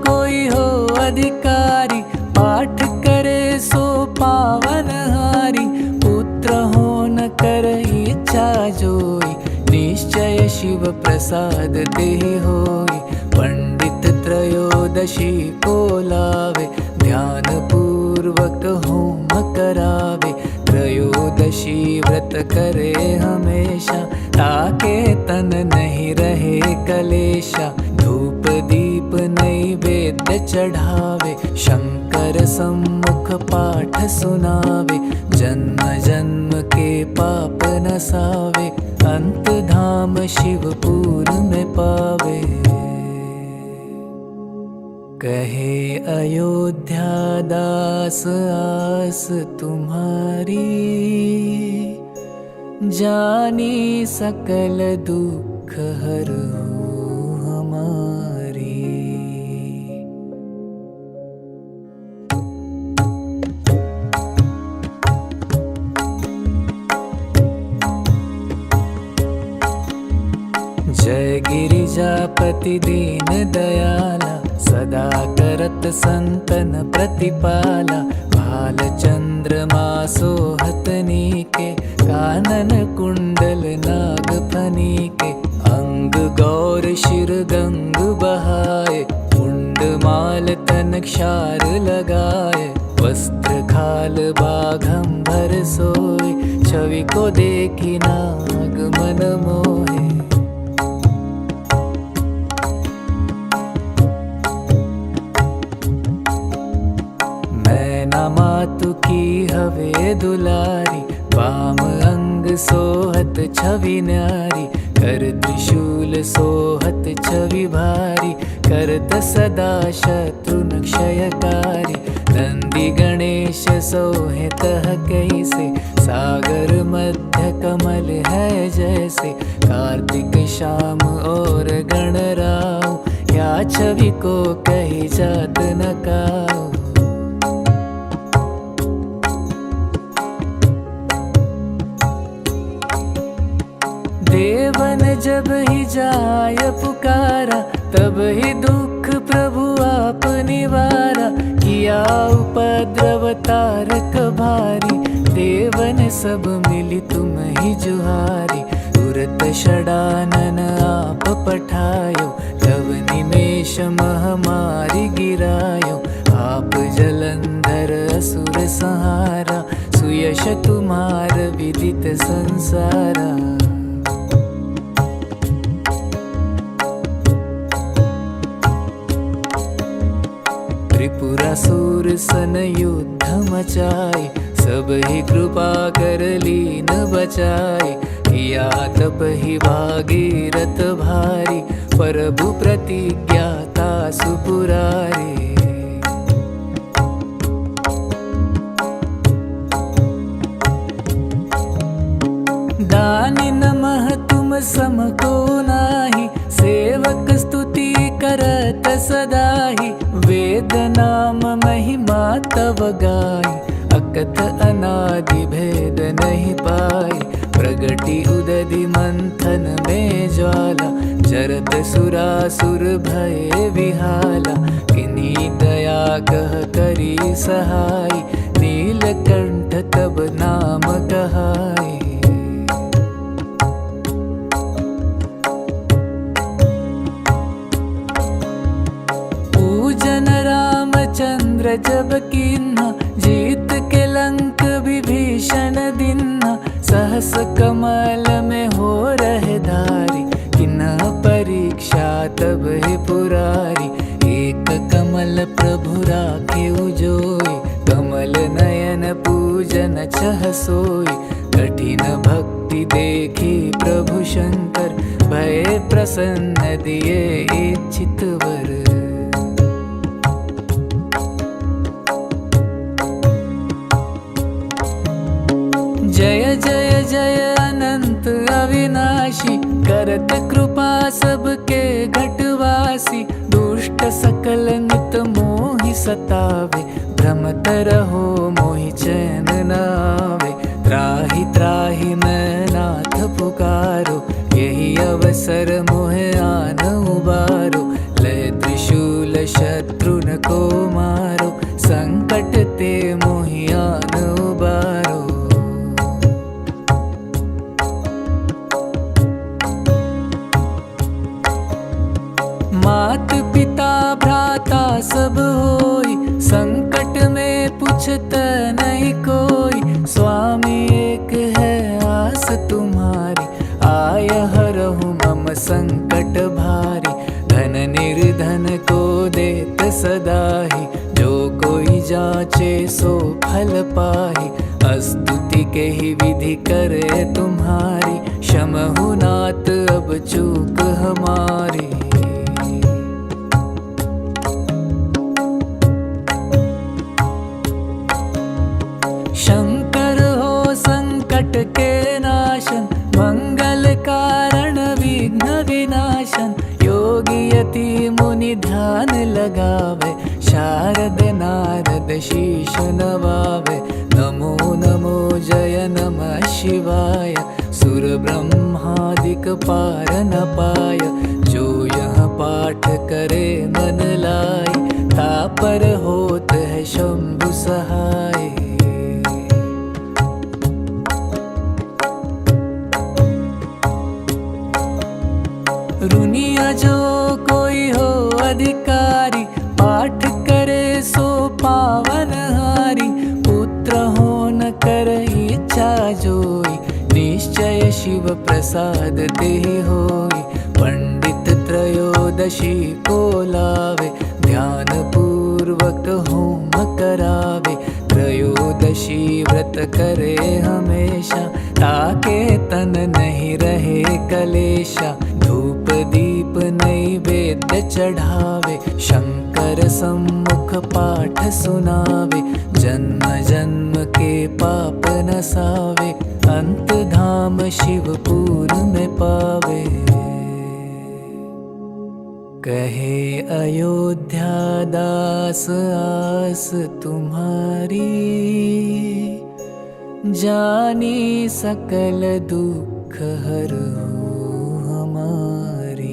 कोई हो अधिकारी, पाठ करे सो पावन हारी। पुत्र हो न कर इच्छा जोई, निश्चय शिव प्रसाद ते होई। पंडित त्रयोदशी को लावे, ध्यान पूर्वक होम करावे। त्रयोदशी व्रत करे हमेशा, ताके तन नहीं रहे कलेशा। धूप दीप नैवेद्य चढ़ावे, शंकर सम्मुख पाठ सुनावे। जन्म जन्म के पाप नसावे, अंत धाम शिवपुर में पावे। कहे अयोध्या दास आस तुम्हारी, जानी सकल दुख हरहु हमारी। जय गिरिजापति दीन दयाला, सदा करत संतन प्रतिपाला। भाल चंद्रमा सोहत नीके, कानन कुंडल नाग फनीके, अंग गौर शिर गंग बहाए, मुंड माल तन क्षार लगाए, वस्त्र खाल बाघंबर सोए, छवि को देखी नाग मन मोहे। मैना मातु की हवे दुलारी, वाम अंग सोहत छवि न्यारी, कर त्रिशूल सोहत छवि भारी, करत सदा शत्रुन क्षयकारी, नंदी गणेश सोहे तह कैसे, सागर मध्य कमल है जैसे, कार्तिक शाम और गणराव, या छवि को कही जात न काऊ। देवन जब ही जाय पुकारा, तब ही दुख प्रभु आप निवारा, किया उपद्रव तारक भारी, देवन सब मिली तुम ही जुहारी, तुरत षडानन आप पठायो, तब निमेष महामारी गिरायो, आप जलंधर असुर संहारा, सुयश तुम्हार विदित संसारा। त्रिपुरासुर सन युद्ध मचाए, सब ही कृपा कर लीन बचाए, किया तप ही भागीरथ भारी, प्रभु प्रतिज्ञा तासु पुरारे। दानि नमः तुम सम को नाही, सेवक स्तुति करत सदाहि, वेद नाम महिमा तव गाय, अकथ अनादि भेद नहीं पाई, प्रगति उदधि मंथन में ज्वाला, जरत सुरासुर भय विहाला, किन्हीं दया कह करी सहाय, नीलकंठ तब नाम कहाय। पूजन रामचंद्र जब कीन्हा, जीत के लंक विभीषण दिन्हा, सहस कमल में हो रहे धारी, किन्हा परीक्षा तब ही पुरारी, एक कमल प्रभु राखे उजोई, कमल नयन पूजन छह सोई, कठिन भक्ति देखी प्रभु शंकर, भय प्रसन्न दिए इच्छित वर। जय जय जय अनंत अविनाशी, करत कृपा सबके घटवासी, दुष्ट सकल नित मोहि सतावे, भ्रमत रहो मोहि चैन न आवे, त्राहि त्राहि मैं नाथ पुकारो, यही अवसर मोहे आन उबारो, लय त्रिशूल शत्रुन को मारो, संकट ते मोहि आन उबारो। मात पिता भ्राता सब होई, संकट में पूछत नहीं कोई, स्वामी एक है आस तुम्हारी, आय हरहु मम संकट भारी, धन निर्धन को देत सदाहि, जो कोई जाचे सो फल पाहि, स्तुति के ही विधि करे तुम्हारी, क्षमहु नाथ अब चूक हमारी। शंकर हो संकट के नाशन, मंगल कारण विघ्न विनाशन, योगी यति मुनि ध्यान लगावे, शारद नारद शीश नवावे, नमो नमो जय नमः शिवाय, सुर ब्रह्मादिक पार न पाय, जो यह पाठ करे मन लाय, तापर होत है शंभु सहाय। अधिकारी, पाठ करे सो पावन हारी। पुत्र हो न कर इच्छा जोई, निश्चय शिव प्रसाद तेहि होई। पंडित त्रयोदशी को लावे, ध्यान पूर्वक होम करावे। त्रयोदशी व्रत करे हमेशा, ताके तन नहीं रहे कलेशा। धूप दीप नैवेद्य चढ़ावे, शंकर सम्मुख पाठ सुनावे। जन्म जन्म के पाप नसावे, अंत धाम शिवपुर में पावे। कहे अयोध्या दास आस तुम्हारी, जानी सकल दुख हरो हमारी।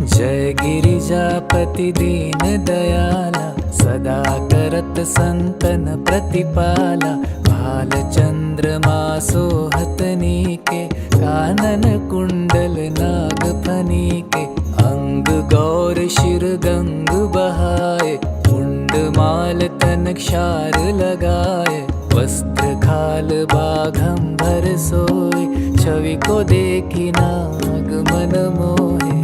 जय गिरिजापति दीन दयाला, सदा करत संतन प्रतिपाला। भाल चंद्रमा सोहत नीके, कानन कुंडल नाग फनीके। अंग गौर शिर गंग बहाए, मुंड माल तन क्षार लगाए। वस्त्र खाल बाघंबर सोए, छवि को देखी नाग मन मोहे।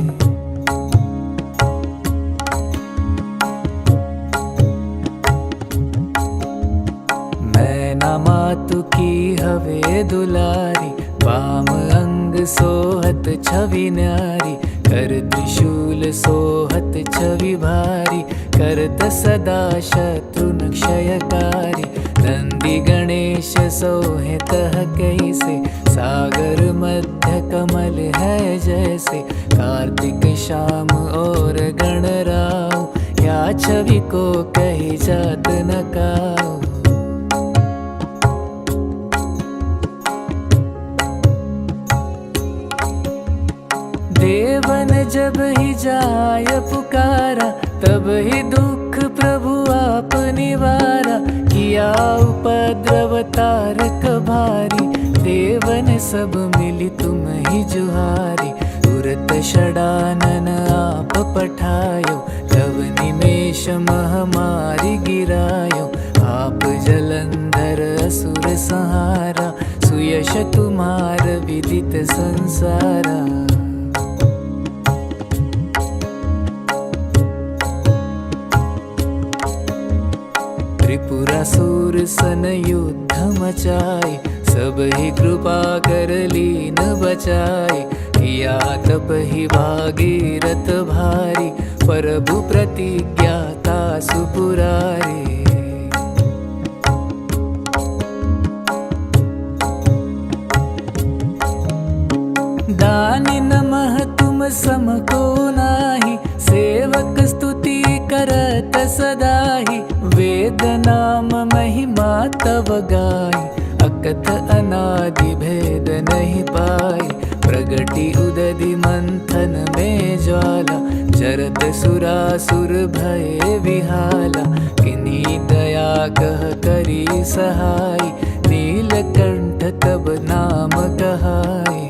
मातु की हवे दुलारी, वाम अंग सोहत छवि न्यारी। कर त्रिशूल सोहत छवि भारी, करत सदा शत्रु क्षयकारी। नंदी गणेश सोहे तह कैसे, सागर मध्य कमल है जैसे। कार्तिक श्याम और गणराव, या छवि को कही जात न काऊ। देवन जब ही जाय पुकारा, तब ही दुख प्रभु आप निवारा। किया उपद्रव तारक भारी, देवन सब मिली तुम ही जुहारी। तुरत षडानन आप पठायो, लव निमेष महामारी गिरायो। आप जलंधर असुर संहारा, सुयश तुम्हार विदित संसारा। त्रिपुरासुर सन युद्ध मचाई, सब ही कृपा कर लीन बचाई। किया तप ही भागीरथ भारी, प्रभु प्रतिज्ञा तासु पुरारी। दानी नमः तुम सम को नाही, सेवक स्तुति करत सदाहि। वेद नाम महिमा तव गाई, अकथ अनादि भेद नहीं पाई। प्रगति उदधि मंथन में ज्वाला, जरत सुरासुर भय विहाला। किन्हीं दया कह करी सहाय, नीलकंठ तब नाम कहाई।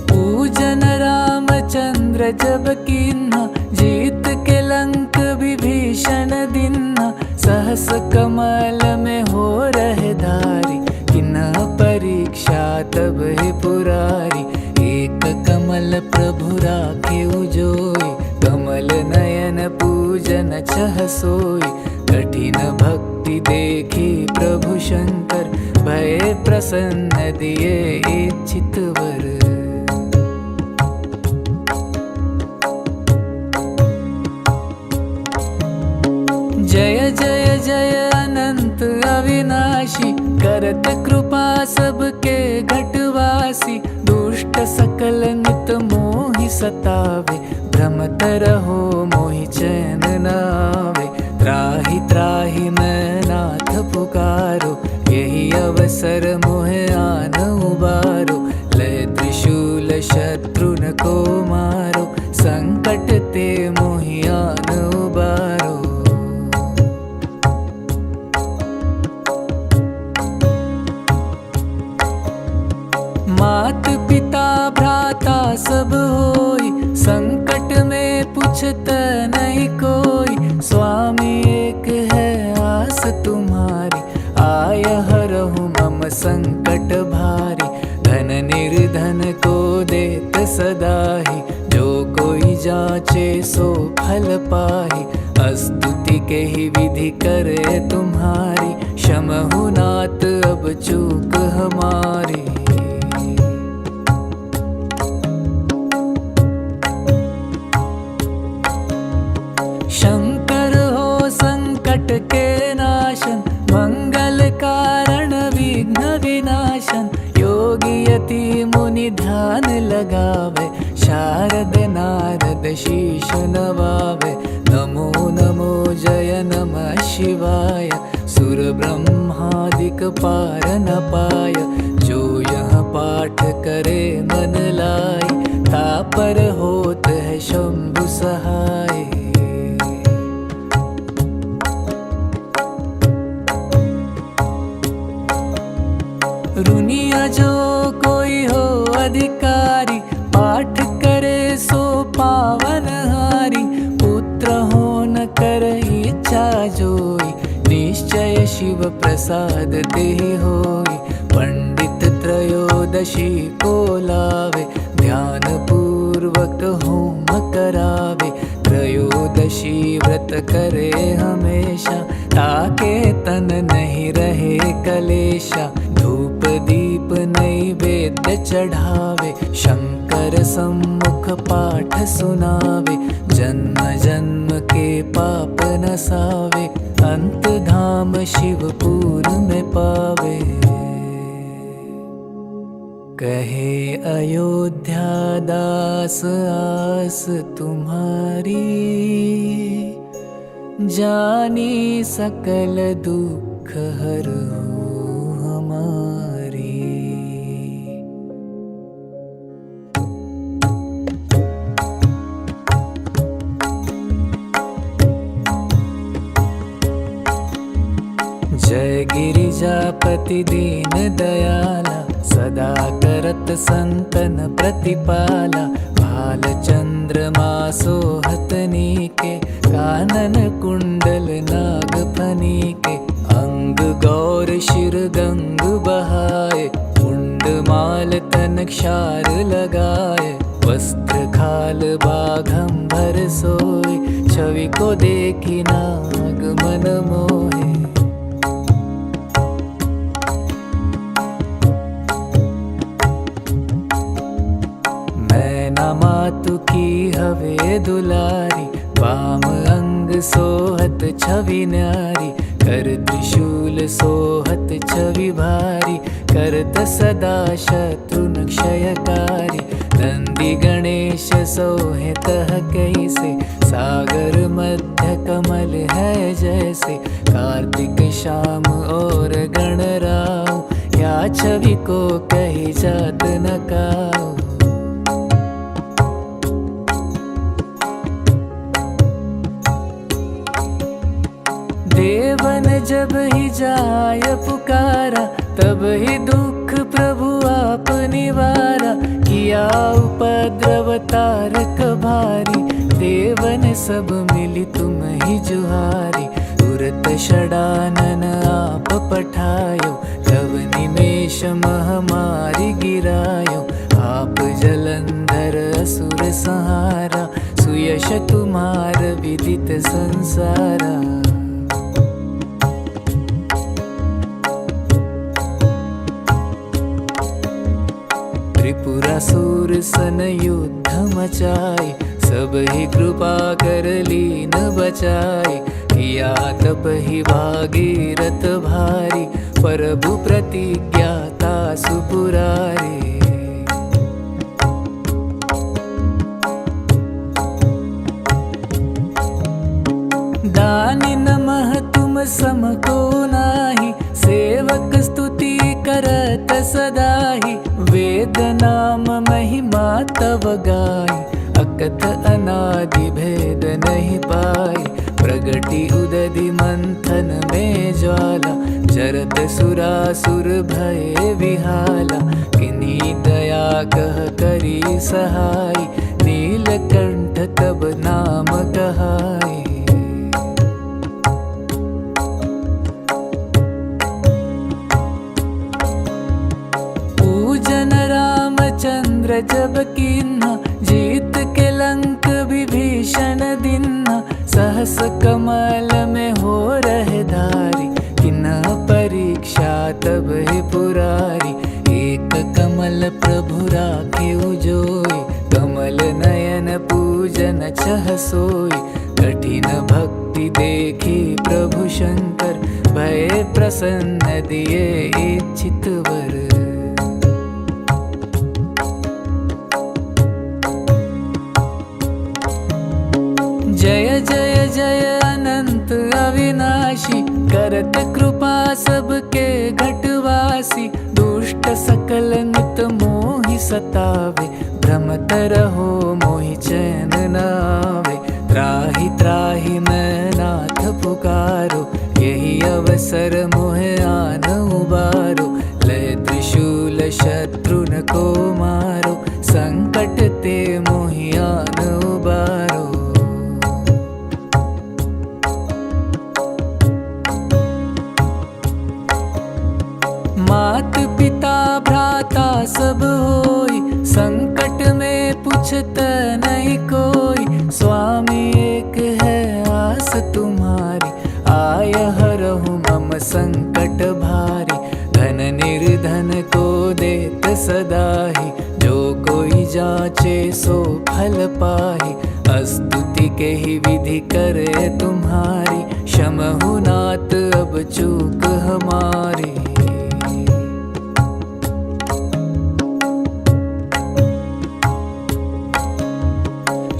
पूजन रामचंद्र जब कीन्हा, जीत के लंक विभीषण दिन्हा। सहस कमल में हो रहे धारी, किन्हा परीक्षा तब ही पुरारी। एक कमल प्रभु राखे उजोई, कमल नयन पूजन छह सोई। कठिन भक्ति देखी प्रभु शंकर, भय प्रसन्न दिए इच्छित वर। जय जय जय अनंत अविनाशी, करत कृपा सबके घटवासी। दुष्ट सकल नित मोहि सतावे, भ्रमत रहो मोहि चैन न आवे। त्राहि त्राहि मैं नाथ पुकारो, यही अवसर मोह आन उबारो। लय त्रिशूल मन को मारो, संकट ते मोहियान उबारो। मात पिता भ्राता सब होई, संकट में पूछत नहीं कोई। स्वामी एक है आस तुम्हारी, आय हरहु मम संकट भारी। धन निर्धन को देत सदाहि, जो कोई जाचे सो फल पाहि। स्तुति के ही विधि करे तुम्हारी, क्षमहु नाथ अब चूक हमारी। शंकर हो संकट के नाशन, मंगल कारण विघ्न विनाशन। योगी यति मुनि ध्यान लगावे, शारद नारद शीश नवावे। नमो नमो जय नमः शिवाय, सुर ब्रह्मादिक पार न पाय। जो यह पाठ करे मन लाई, तापर होत है शंभु सहाय। रुनिया जो कोई हो अधिकारी, पाठ करे सो पावन हारी। पुत्र हो न कर इच्छा जोई, निश्चय शिव प्रसाद तेहि होई। पंडित त्रयोदशी को लावे, ध्यान पूर्वक होम करावे। त्रयोदशी व्रत करे हमेशा, ताके तन नहीं रहे कलेशा। धूप दीप नैवेद्य चढ़ावे, शंकर सम्मुख पाठ सुनावे। जन्म जन्म के पाप नसावे, अंत धाम शिवपुर में पावे। कहे अयोध्या दास आस तुम्हारी, जानी सकल दुख हरो हमारी। जय गिरिजापति दीन दयाला, सदा करत संतन प्रतिपाला। भाल चंद्रमा सोहतनी के, कानन कुंडल नाग फनी के। अंग गौर शिर गंग बहाए, मुंड माल तन क्षार लगाए। वस्त्र खाल बाघंबर सोए, छवि को देखी नाग मन मोहे। मातु की हवे दुलारी, वाम अंग सोहत छवि न्यारी। कर त्रिशूल सोहत छवि भारी, करत सदा शत्रुन क्षयकारी। नंदी गणेश सोहे तह कैसे, सागर मध्य कमल है जैसे। कार्तिक श्याम और गणराव, या छवि को कही जात न काऊ। देवन जब ही जाय पुकारा, तब ही दुख प्रभु आप निवारा। किया उपद्रव तारक भारी, देवन सब मिली तुम ही जुहारी। तुरत षडानन आप पठायो, लव निमेष महामारी गिरायो। आप जलंधर असुर संहारा, सुयश तुम्हार विदित संसारा। त्रिपुरासुर सन युद्ध मचाए, सब ही कृपा कर लीन बचाए। किया तप ही भागीरथ भारी, प्रभु प्रतिज्ञा तासु पुरारी। दानी नमः तुम सम को नाही, सेवक स्तुति करत सदाहि। वेद नाम महिमा तब तव गाई, अकथ अनादि भेद नहीं पाई। प्रगटी उदधि मंथन में ज्वाला, जरत सुरासुर भये विहाला। किन्हीं दया कह करी सहाय, नीलकंठ तब नाम कहाई। पूजन रामचंद्र जब कीन्हा, जीत के लंक विभीषण दिन्हा। सहस कमल में हो रहे धारी, किन्हा परीक्षा तब ही पुरारी। एक कमल प्रभु राखे उजोई, कमल नयन पूजन छह सोई। कठिन भक्ति देखी प्रभु शंकर, भय प्रसन्न दिए इच्छित वर। जय जय जय अनंत अविनाशी, करत कृपा सबके घटवासी। दुष्ट सकल नित मोहि सतावे, भ्रमत रहो मोहि चैन न आवे। त्राहि त्राहि मैं नाथ पुकारो, यही अवसर मोहे आन उबारो। लय त्रिशूल शत्रुन को मारो, संकट ते मोहि आन उबारो। मात पिता भ्राता सब होई, संकट में पूछत नहीं कोई। स्वामी एक है आस तुम्हारी, आय हरहु मम संकट भारी। धन निर्धन को देत सदाहि, जो कोई जाचे सो फल पाहि। स्तुति के ही विधि करे तुम्हारी, क्षमहु नाथ अब चूक हमारी।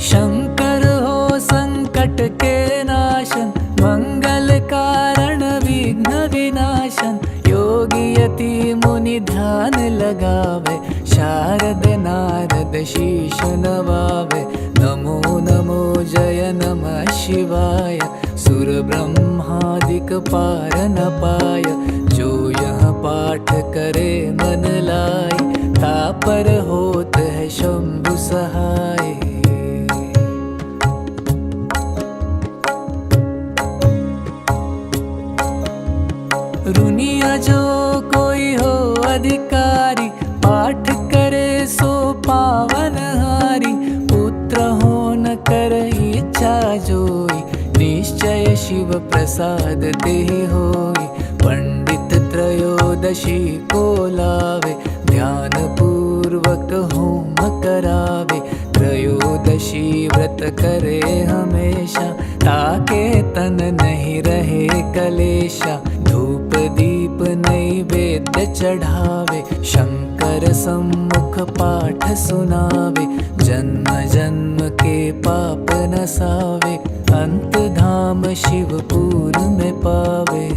शंकर हो संकट के नाशन, मंगल कारण विघ्न विनाशन। योगी यति मुनि ध्यान लगावे, शारद नारद शीश नवावे। नमो नमो जय नमः शिवाय, सुर ब्रह्मादिक पार न पाय। जो यह पाठ करे मन लाई, तापर होत है शंभु सहाय। रुनिया जो कोई हो अधिकारी, पाठ करे सो पावन हारी। पुत्र हो न कर इच्छा जोई, निश्चय शिव प्रसाद तेहि होई। पंडित त्रयोदशी को लावे, ध्यान पूर्वक होम करावे। त्रयोदशी व्रत करे हमेशा, ताके तन नहीं रहे कलेशा। धूप दीप नैवेद्य चढ़ावे, शंकर सम्मुख पाठ सुनावे। जन्म जन्म के पाप नसावे, अंत धाम शिवपुर में पावे।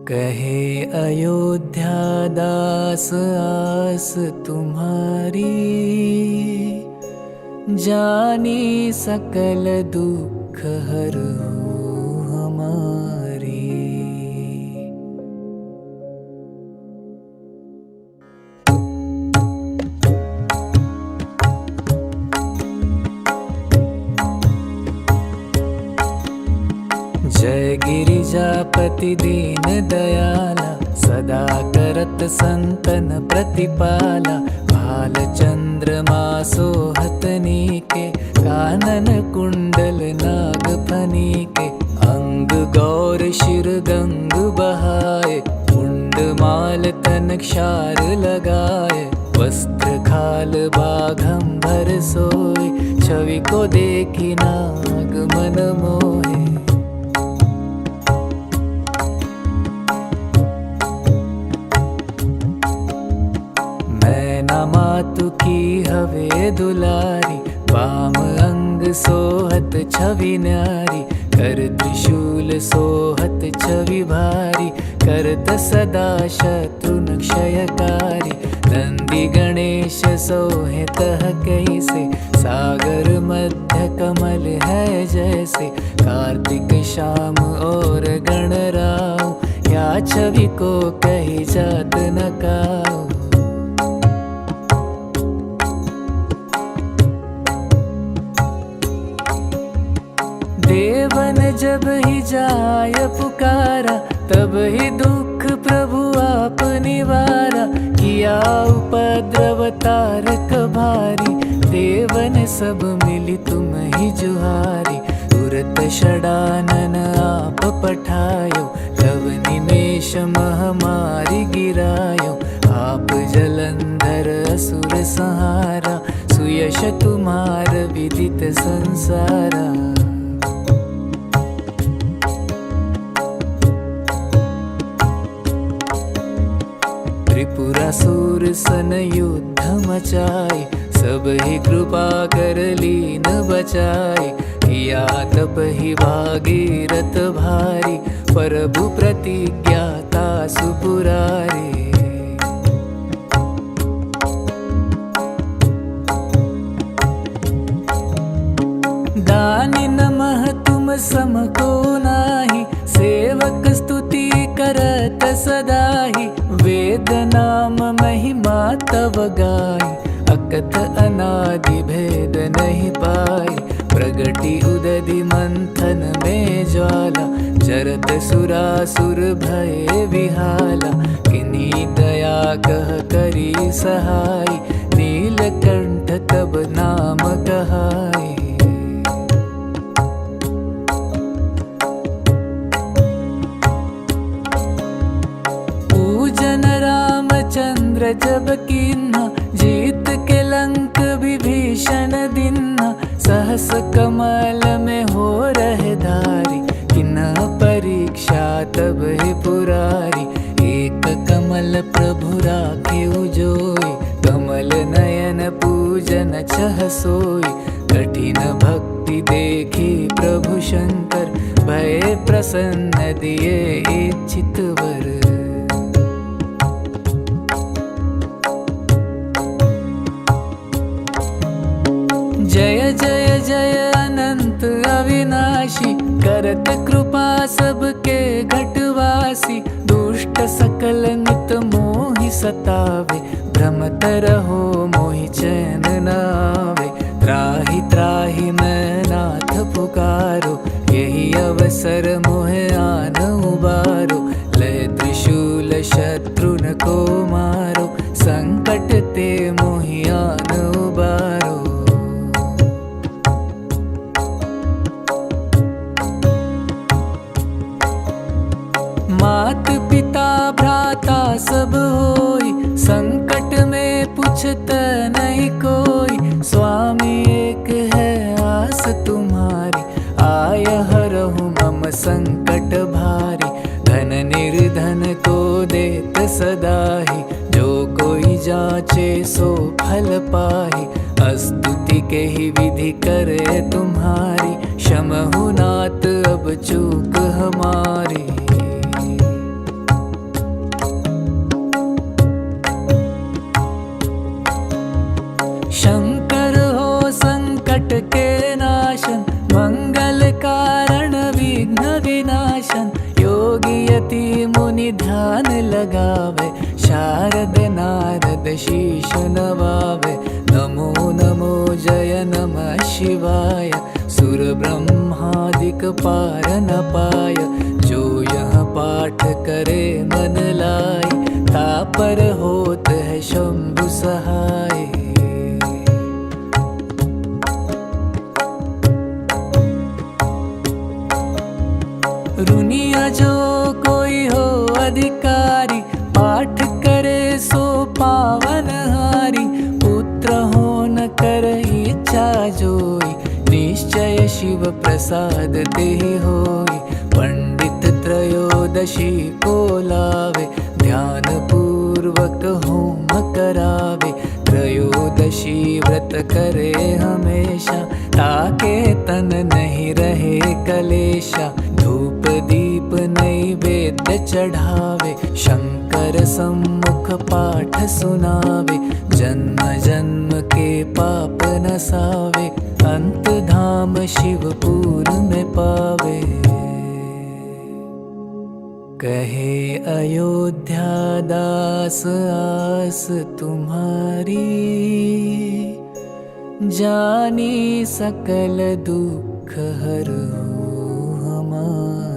कहे अयोध्या दास आस तुम्हारी, जानी सकल दुख हरो हमारी। जय गिरिजापति दीन दयाला, सदा करत संतन प्रतिपाला। भाल चंद्रमा सोहतनी के, कानन कुंडल नाग फनी के। अंग गौर शिर गंग बहाए, मुंड माल तन क्षार लगाए। वस्त्र खाल बाघंबर सोए, छवि को देखी नाग मन मोहे। मातु की हवे दुलारी, वाम अंग सोहत छवि न्यारी। कर त्रिशूल सोहत छवि भारी, करत सदा शत्रुन क्षयकारी। नंदी गणेश सोहे कह कैसे, सागर मध्य कमल है जैसे। कार्तिक श्याम और गणराव, या छवि को कही जात न काऊ। देवन जब ही जाय पुकारा, तब ही दुख प्रभु आप निवारा। किया उपद्रव तारक भारी, देवन सब मिली तुम ही जुहारी। तुरत षडानन आप पठायो, तब निमेष महामारी गिरायो। आप जलंधर असुर संहारा, सुयश तुम्हार विदित संसारा। त्रिपुरासुर सन युद्ध मचाए, सब ही कृपा कर लीन बचाए। किया तप ही भागीरथ भारी, प्रभु प्रतिज्ञा तासु पुरारी। दानी नमः तुम सम को नाही, सेवक स्तुति करत सदाहि। वेद नाम महिमा तव गाई, अकथ अनादि भेद नहीं पाई। प्रगति उदधि मंथन में ज्वाला, जरत सुरासुर भय विहाला। किन्हीं दया कह करी सहाय, नीलकंठ तब नाम कहाई। चंद्र जब कीन्हा, जीत के लंक विभीषण दिन्हा। सहस कमल में हो रहे धारी, किन्हा परीक्षा तब ही पुरारी। एक कमल प्रभु राखे उजोई, कमल नयन पूजन चह सोई। कठिन भक्ति देखी प्रभु शंकर, भय प्रसन्न दिए इच्छित वर। जय जय जय अनंत अविनाशी, करत कृपा सबके घटवासी। दुष्ट सकल नित मोहि सतावे, भ्रमत रहो मोहि चैन न आवे। त्राहि त्राहि मैं नाथ पुकारो, यही अवसर मोहे आन उबारो। लय त्रिशूल शत्रुन को मारो, संकट ते मोहि आन उबारो। मात पिता भ्राता सब होई, संकट में पूछत नहीं कोई। स्वामी एक है आस तुम्हारी, आय हरहु मम संकट भारी। धन निर्धन को देत सदाहि, जो कोई जाचे सो फल पाहि। स्तुति के ही विधि करे तुम्हारी, क्षमहु नाथ अब चूक हमारी। शंकर हो संकट के नाशन, मंगल कारण विघ्न विनाशन। योगी यति मुनि ध्यान लगावे, शारद नारद शीश नवावे। नमो नमो जय नमः शिवाय, सुर ब्रह्मादिक पार न पाय। जो यह पाठ करे मन लाई, तापर होत है शंभु सहाय। रुनिया जो कोई हो अधिकारी, पाठ करे सो पावन हारी। पुत्र हो न कर इच्छा जोई, निश्चय शिव प्रसाद ते होई। पंडित त्रयोदशी को लावे, ध्यान पूर्वक होम करावे। त्रयोदशी व्रत करे हमेशा, ताके तन नहीं रहे कलेशा। धूप दीप नैवेद्य चढ़ावे, शंकर सम्मुख पाठ सुनावे, जन्म जन्म के पाप नसावे, अंत धाम शिवपुर में पावे। कहे अयोध्या दास आस तुम्हारी, जानी सकल दुख हरहु हमारी।